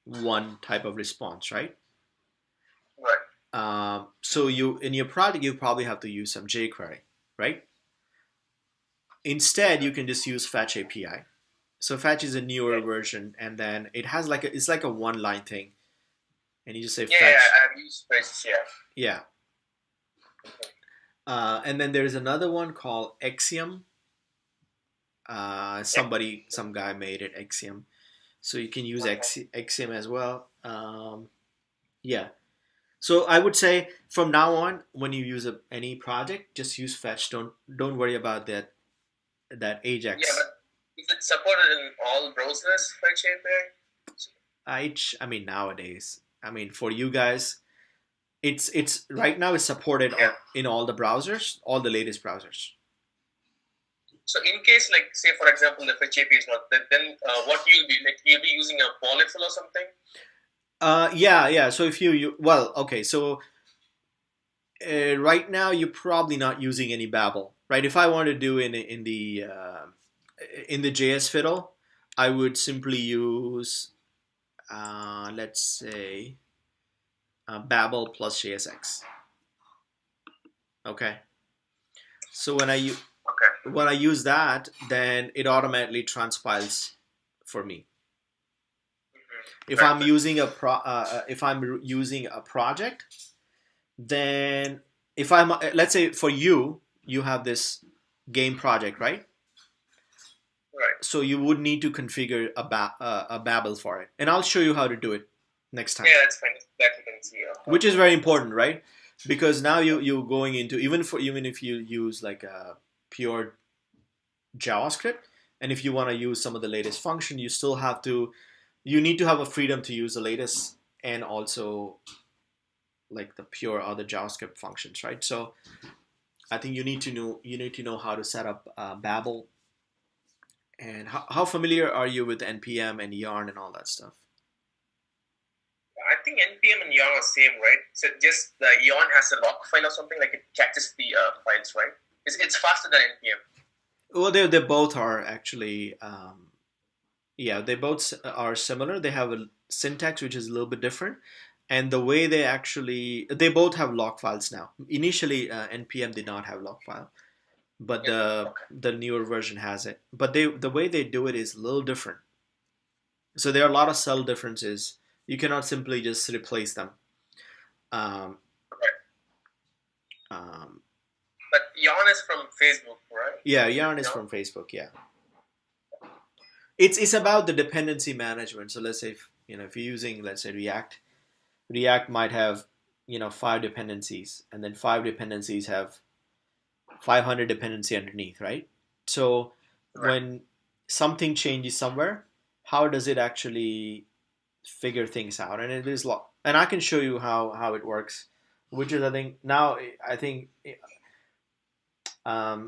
one type of response, right? Right. So you in your project you probably have to use some jQuery, right? Instead, you can just use Fetch API. So Fetch is a newer Yeah, version, and then it has like it's like a one line thing, and you just say yeah, yeah, fetch. I've used Fetch. Yeah. Yeah. And then there's another one called Axiom. Some guy made it Axiom, so you can use Axiom as well. Yeah. So I would say from now on, when you use any project, just use Fetch. Don't worry about that Yeah, Ajax. but is it supported in all browsers, Fetch API? I mean nowadays. I mean for you guys, it's right now it's supported Yeah. in all the browsers, all the latest browsers. So in case, like, say for example, the Fetch API is not, then what you'll be like, you'll be using a polyfill or something. Yeah. So if well, okay. So right now you're probably not using any Babel, right? If I want to do in the JS fiddle, I would simply use let's say Babel plus JSX. Okay. So Okay. when I use that, then it automatically transpiles for me. If Right, I'm right. using if I'm using a project, then if I'm let's say for you have this game project, right? Right. So you would need to configure a Babel for it, and I'll show you how to do it next time, Yeah, that's fine. That you can see. which is very important, right? Because now you're going into even if you use like a pure JavaScript, and if you want to use some of the latest function, you need to have a freedom to use the latest and also like the pure other JavaScript functions, right? So I think you need to know how to set up Babel. And how familiar are you with npm and yarn and all that stuff? I think npm and yarn are same, right? So just the yarn has a lock file or something, like it catches the files, right? It's faster than npm. Well, they both are actually yeah, they both are similar. They have a syntax which is a little bit different, and the way they both have log files now. Initially, npm did not have log file, but Yeah. Okay. the newer version has it. But the way they do it is a little different. So there are a lot of subtle differences. You cannot simply just replace them. Um, Right. um, But yarn is from Facebook, right? yeah, yarn is Yarn. from Facebook. Yeah, it's about the dependency management. So let's say if you're using, let's say, React might have 5 dependencies, and then 5 dependencies have 500 dependency underneath, right? So Right. when something changes somewhere, how does it actually figure things out? And it is and I can show you how it works, which is I think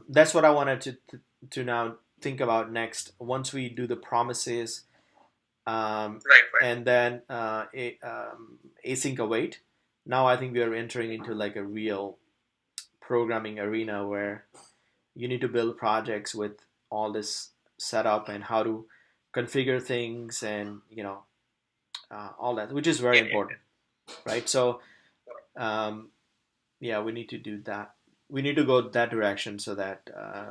that's what I wanted to now think about next. Once we do the promises, Right. Right. and then async await. Now I think we are entering into like a real programming arena where you need to build projects with all this setup and how to configure things and all that, which is very Yeah. Yeah. important, right? So um, yeah, we need to do that. We need to go that direction so that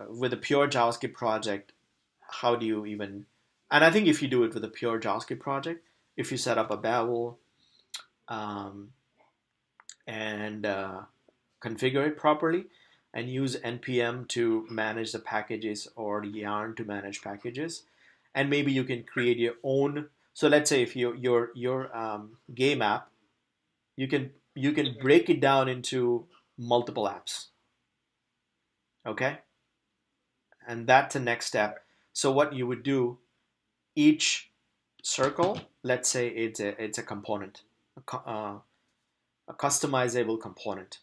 with a pure JavaScript project, how do you even? And I think if you do it with a pure JavaScript project, if you set up a Babel um, and configure it properly and use npm to manage the packages or yarn to manage packages, and maybe you can create your own. So let's say if your game app, you can break it down into multiple apps, okay, and that's the next step. So what you would do, each circle, let's say it's a component, a customizable component,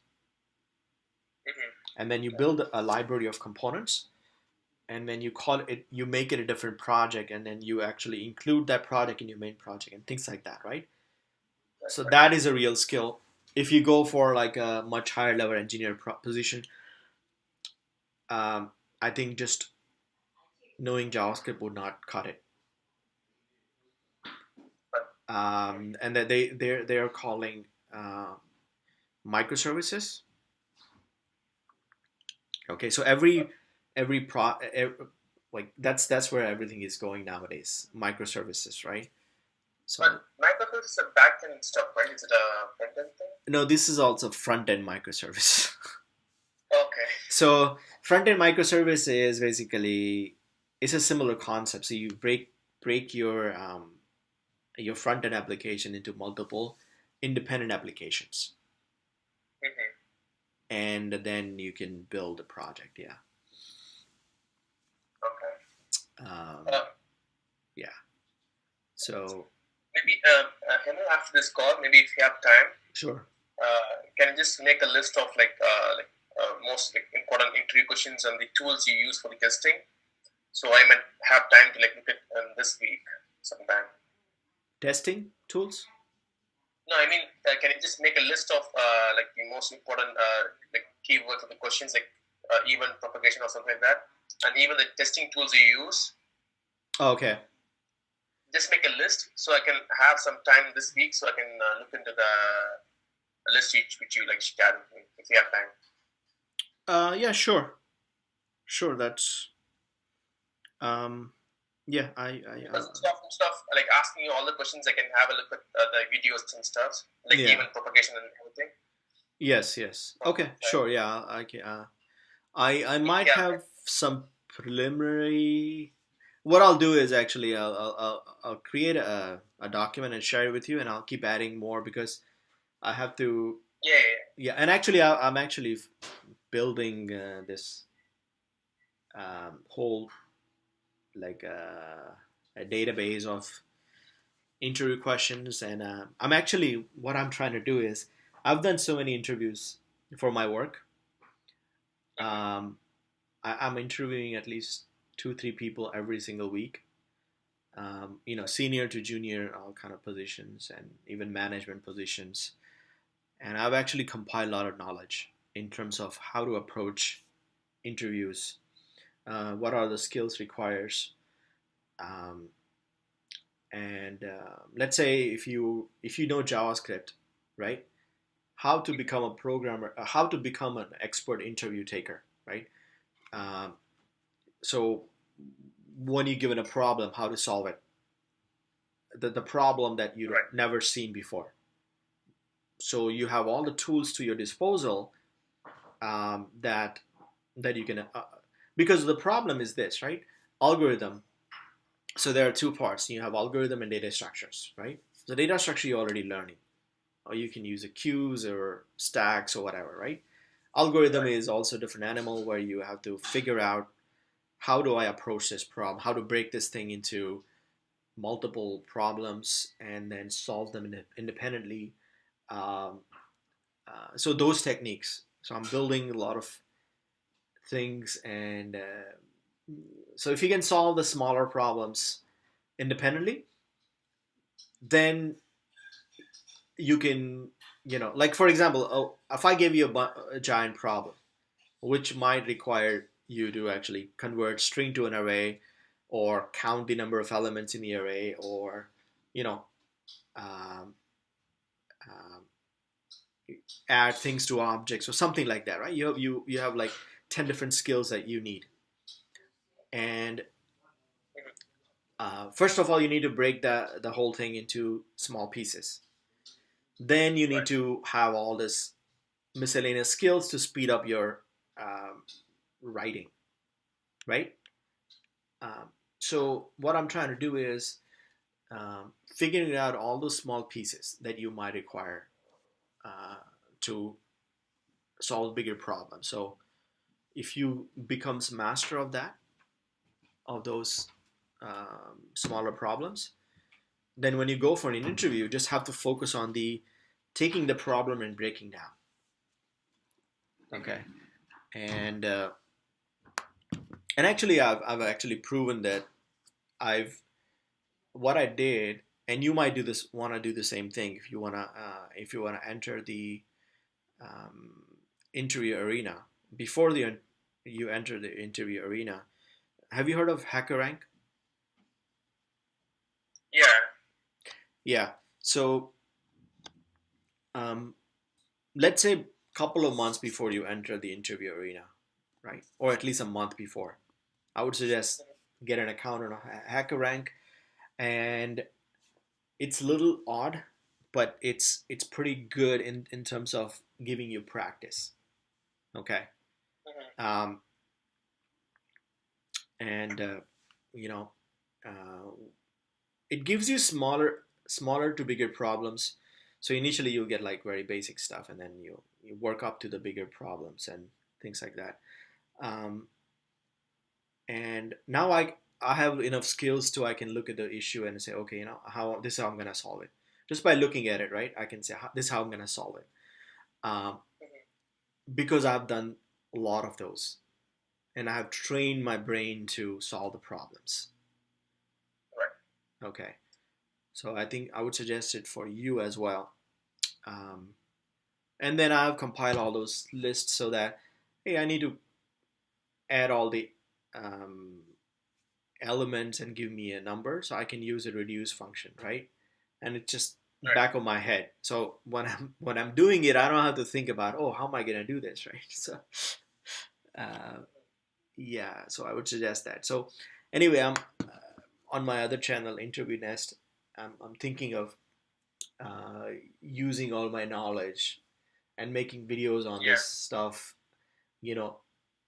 Mm-hmm. and then you build a library of components, and then you make it a different project, and then you actually include that project in your main project and things like that, right? Right. So Right. that is a real skill. If you go for like a much higher level engineer position, I think just knowing JavaScript would not cut it. Right. And that they are calling microservices. Okay, so like that's where everything is going nowadays. Microservices, right? So But microservices is a back-end stuff, right? Is it a front-end thing? no, this is also front end microservice. Okay. So front end microservice is basically it's a similar concept. So you break your front end application into multiple independent applications, Mm-hmm. and then you can build a project. Yeah. Okay. Um, Uh, yeah. So maybe, Henry, after this call, maybe if you have time, sure. can you just make a list of most like important interview questions and the tools you use for the testing? So I might have time to like look at this week sometime. Testing tools. No, I mean, can you just make a list of like the most important like keywords of the questions, like event propagation or something like that, and even the testing tools you use? Oh, okay. Just make a list so I can have some time this week so I can look into the list which you like shared with me if you have time. Yeah, sure. Sure. That's yeah. Because stuff like asking you all the questions, I can have a look at the videos and stuff, like Yeah. event propagation and everything. Yes. Yes. From Okay. that. Sure. Yeah. I can. I might Yeah. have some preliminary. What I'll do is actually I'll create a document and share it with you, and I'll keep adding more because I have to. Yeah, yeah, Yeah, and actually I'm actually building this whole like a database of interview questions, and I'm actually what I'm trying to do is I've done so many interviews for my work. yeah. Mm-hmm. I'm interviewing at least 2 3 people every single week. Senior to junior, all kind of positions, and even management positions. And I've actually compiled a lot of knowledge in terms of how to approach interviews, what are the skills requires, um, and let's say if you know JavaScript, right? How to become a programmer, how to become an expert interview taker, right? Um, so when you're given a problem, how to solve it, the problem that you've Right. never seen before. So you have all the tools to your disposal that you can because the problem is this, right? Algorithm. So there are two parts. You have algorithm and data structures, right? The data structure you're already learning, or you can use a queues or stacks or whatever, right? Algorithm Right. is also a different animal where you have to figure out how do I approach this problem, how to break this thing into multiple problems and then solve them independently. Um, so those techniques. So I'm building a lot of things, and so if you can solve the smaller problems independently, then you can, like for example, if I give you a giant problem, which might require you to actually convert string to an array, or count the number of elements in the array, or you know um, um, add things to objects or something like that, right? You have like 10 different skills that you need, and Mm-hmm. first of all you need to break the whole thing into small pieces. Then you need Right. to have all this miscellaneous skills to speed up your writing, right? So what I'm trying to do is figuring out all those small pieces that you might require uh, to solve bigger problems. So if you becomes master of that, of those smaller problems, then when you go for an interview, you just have to focus on the taking the problem and breaking down. Okay, Mm-hmm. and actually, I've actually proven that I've what I did, and you might want to do the same thing if you wanna enter the um, interview arena. Before you enter the interview arena, have you heard of HackerRank? Yeah. Yeah. So um, let's say a couple of months before you enter the interview arena, right? Or at least a month before. I would suggest get an account on HackerRank, and it's a little odd, but it's pretty good in terms of giving you practice. Okay, Mm-hmm. um, and you know, uh, it gives you smaller to bigger problems. So initially you'll get like very basic stuff, and then you work up to the bigger problems and things like that. Um, and now I have enough skills to I can look at the issue and say, okay, how this is how I'm gonna solve it. Just by looking at it, right? I can say this is how I'm gonna solve it, um, Mm-hmm. because I've done a lot of those, and I have trained my brain to solve the problems. Right. Okay, so I think I would suggest it for you as well. Um, and then I've compiled all those lists so that, hey, I need to add all the um, elements and give me a number, so I can use a reduce function, right? And it's just Right. back of my head. So when I'm doing it, I don't have to think about, oh, how am I gonna do this, right? So uh, yeah, so I would suggest that. So anyway, I'm on my other channel, Interview Nest. I'm thinking of uh, using all my knowledge and making videos on Yeah. this stuff, you know,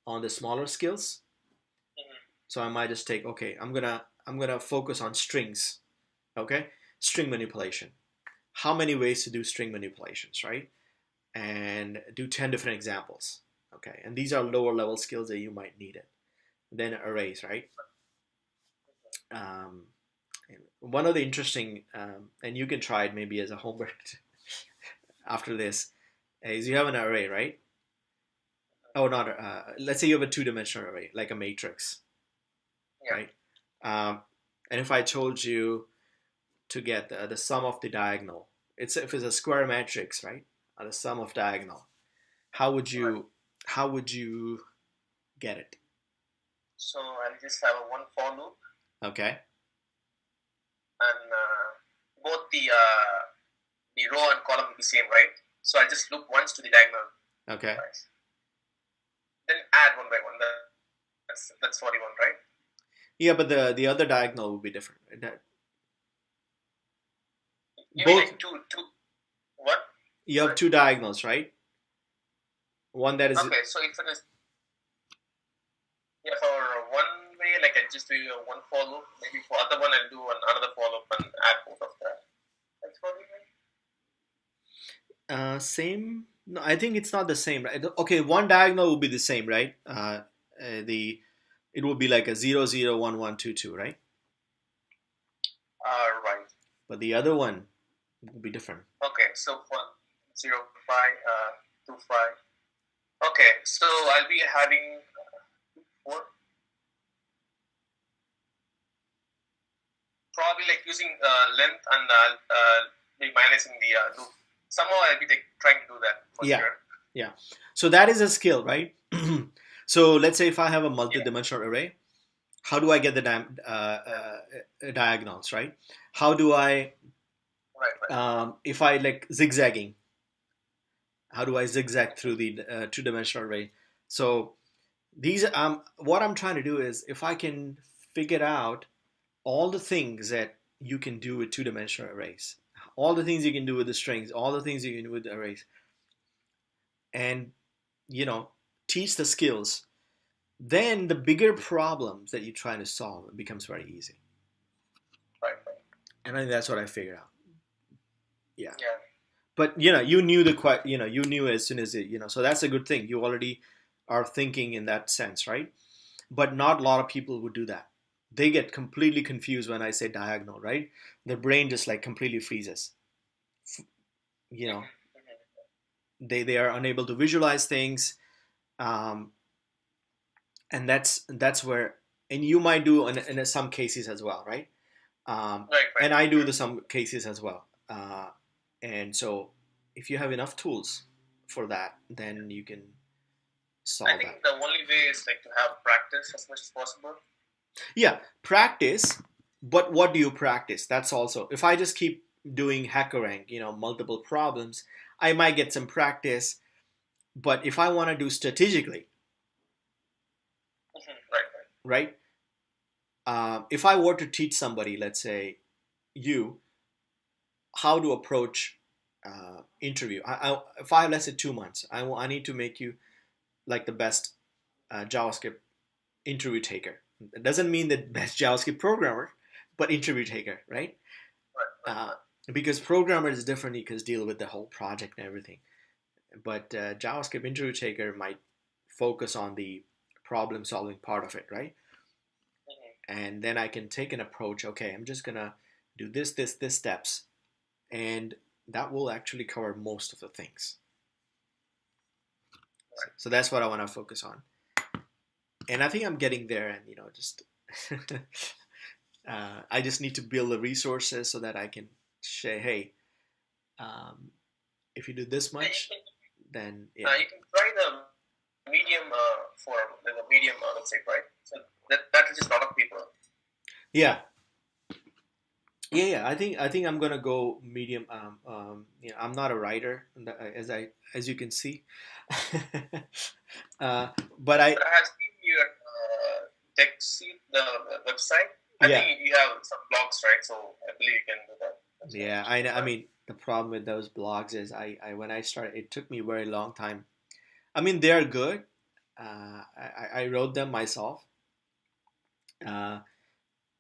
on the smaller skills. Mm-hmm. So I might just take, okay, I'm gonna focus on strings, okay, string manipulation. How many ways to do string manipulations, right? And do 10 different examples, okay? And these are lower level skills that you might need it. Then arrays, right? Um, and one of the interesting, and you can try it maybe as a homework after this, is you have an array, right? Oh, not. Let's say you have a two-dimensional array, like a matrix, Yeah. right? Um, and if I told you to get the sum of the diagonal, if it's a square matrix, right? The sum of diagonal, how would Right. you how would you get it? So I'll just have a one for loop, Okay, and both the row and column will be same, right? So I'll just loop once to the diagonal okay, twice, then add one by one. That's 41, right? yeah, but the other diagonal would be different. That You mean both like two what? you have Sorry. two diagonals, right? One that is Okay, so if it is, yeah, for one way, like I just do a one for loop. Maybe for other one, I'll do another for loop and add both of that. That's what we mean. same. No, I think it's not the same, right? Okay, one diagonal will be the same, right? The it will be like a 0 0 1 1 2 2, right? Right. But the other one will be different. Okay, so 1 0 5 2 5. Okay, so I'll be having four, probably like using length, and be minusing the loop. Somehow I'll be trying to do that for Yeah, sure. yeah. So that is a skill, right? So let's say if I have a Yeah. multi-dimensional array, how do I get the diagonals, right? How do I, Right. Right. if I like zigzagging, how do I zigzag through the two-dimensional array? So these, what I'm trying to do is if I can figure out all the things that you can do with two-dimensional arrays, all the things you can do with the strings, all the things you can do with the arrays, and you know, teach the skills, then the bigger problems that you're trying to solve becomes very easy. Right. Right. And I think that's what I figured out. Yeah. Yeah. But you knew you knew as soon as so that's a good thing. You already are thinking in that sense, right? But not a lot of people would do that. They get completely confused when I say diagonal, right? Their brain just like completely freezes. You know, Mm-hmm. Mm-hmm. they are unable to visualize things, um, and that's where, and you might do in some cases as well, right? Right. Right. And I do Sure. the some cases as well. And so, if you have enough tools for that, then you can I solve that. think the only way is like to have practice as much as possible. Yeah, practice. But what do you practice? That's also, if I just keep doing HackerRank, multiple problems, I might get some practice. But if I want to do strategically, Right. right? If I were to teach somebody, let's say you, how to approach interview, if I have, let's say, 2 months, I need to make you like the best JavaScript interview taker. It doesn't mean the best JavaScript programmer, but interview taker, right? Uh, because programmer is different because deal with the whole project and everything. But JavaScript interview taker might focus on the problem solving part of it, right? And then I can take an approach. Okay, I'm just gonna do this steps, and that will actually cover most of the things. So that's what I want to focus on, and I think I'm getting there. And just I just need to build the resources so that I can say, hey, um, if you do this much, then yeah. You can try the Medium forum, the Medium website, right? So that reaches a lot of people. Yeah. I think I'm gonna go medium. I'm not a writer, as you can see, but I But I have seen your tech sheet, the website. I yeah think you have some blogs, right? So I believe you can do that. yeah I mean the problem with those blogs is I when I started, it took me a very long time. I mean, they're good. I wrote them myself, uh,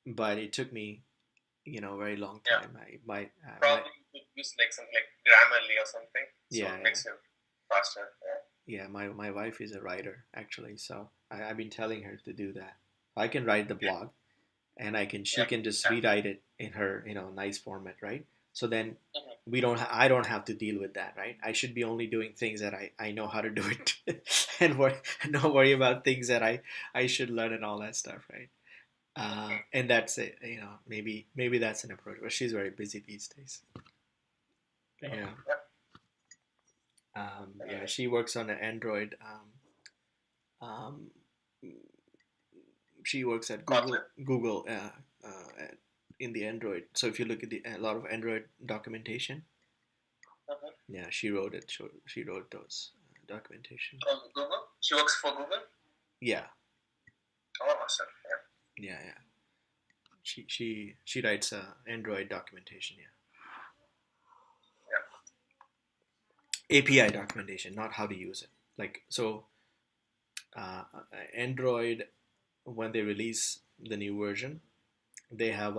but it took me very long Yeah. time. Probably you could use like something like Grammarly or something. So Yeah, it makes it faster. yeah. My wife is a writer actually, so I've been telling her to do that. I can write the blog, and she can just rewrite it in her nice format, right? So then I don't have to deal with that, right? I should be only doing things that I know how to do it, and not worry about things that I should learn and all that stuff, right? And that's it. Maybe that's an approach. But she's very busy these days. Yeah. Yeah. She works on an Android. Um, she works at Google in the Android. So if you look at a lot of Android documentation, yeah, she wrote it. She wrote those documentation. Google. She works for Google. Yeah. Oh, awesome. Yeah. She writes Android documentation. Yeah. API documentation, not how to use it. Like so, Android, when they release the new version, they have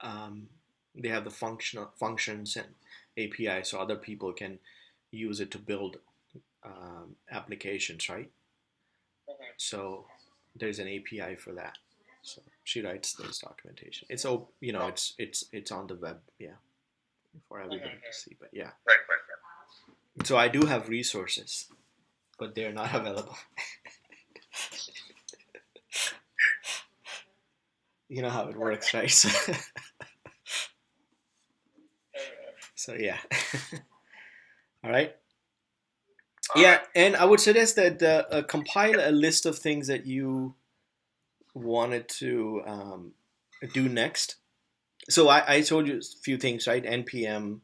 um, they have the functions and API, so other people can use it to build applications, right? So there's an API for that. So she writes those documentation. It's it's on the web, yeah, for everybody to see. But yeah, Right. so I do have resources, but they're not available. You know how it works, right? So yeah. All right. Yeah, and I would suggest that compile a list of things that you wanted to do next. So I told you a few things, right? NPM,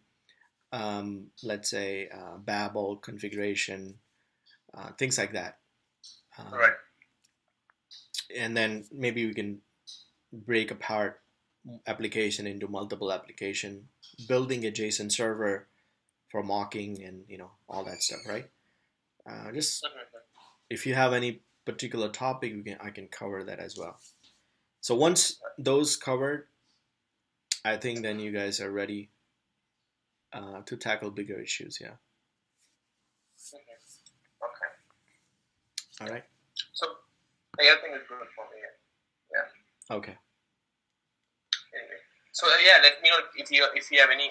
let's say Babel configuration, things like that. Right. And then maybe we can break apart application into multiple application, building a JSON server for mocking and all that stuff, right? Just if you have any particular topic, I can cover that as well. So once those covered, I think then you guys are ready to tackle bigger issues. Yeah. Okay. All right. So everything is good for me. Yeah. Okay. Anyway. So let me know if you have any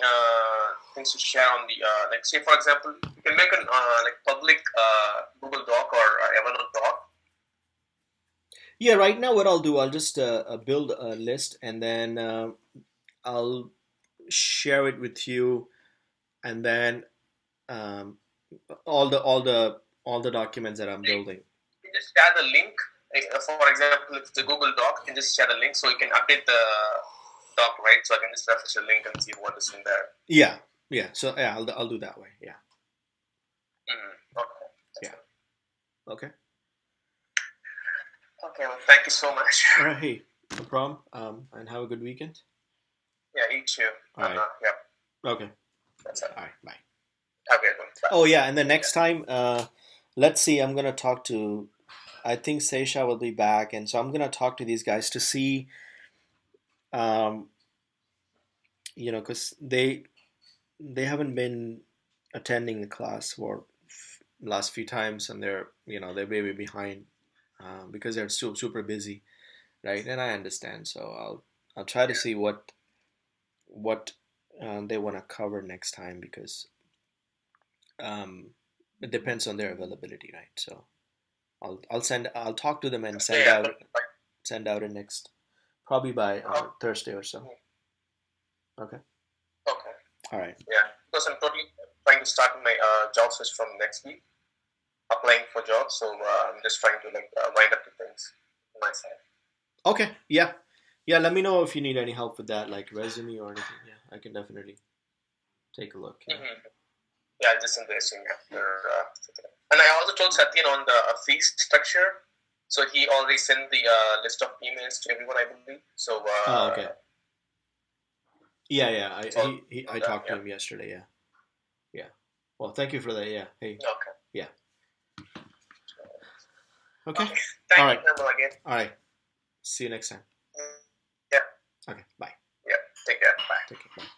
things to share on the like, say for example, you can make an like public Google Doc or Evernote doc. Yeah, right now what I'll do, I'll just build a list, and then I'll share it with you, and then um, all the documents that I'm building. You just share the link. For example, if it's a Google Doc, you can just share the link so you can update the doc, right? So I can just refresh the link and see what is in there. Yeah, Yeah. So yeah, I'll do that way. Yeah. Okay. That's Yeah. good. Okay. Okay. Well, thank you so much. All right. Hey, no problem. And have a good weekend. Yeah. You too. All And right. yeah, Okay. that's it. All right. Bye. Have a good one. Bye. Oh yeah, and the Take next care. time, let's see. I'm gonna talk to. I think Seisha will be back, and so I'm gonna talk to these guys to see, um, because they haven't been attending the class for last few times, and they're way behind, because they're super busy, right? And I understand, so I'll try to see what they want to cover next time, because um, it depends on their availability, right? So I'll talk to them and Yeah. Yeah. Bye. send out a next, probably by Oh, Thursday or so. mm, Okay. okay. All right. Yeah. Because I'm totally trying to start my job search from next week, applying for jobs. So I'm just trying to like wind up the things on my side. Okay. Yeah. Yeah. Let me know if you need any help with that, like resume or anything. Yeah, I can definitely take a look. Yeah. Yeah, I'll just send the resume after. And I also told Satyan on the fee structure. So he already sent the list of emails to everyone, I believe. So Oh, okay. Yeah, yeah. it's all I done. talked to Yeah. him yesterday. Yeah, yeah. Well, thank you for that. Yeah. Hey. Okay. Yeah. Okay. Okay. All Thank you, right. Nirmal, again. All right. See you next time. Yeah. Okay. Bye. Yeah. Take care. Bye. Take care. Bye.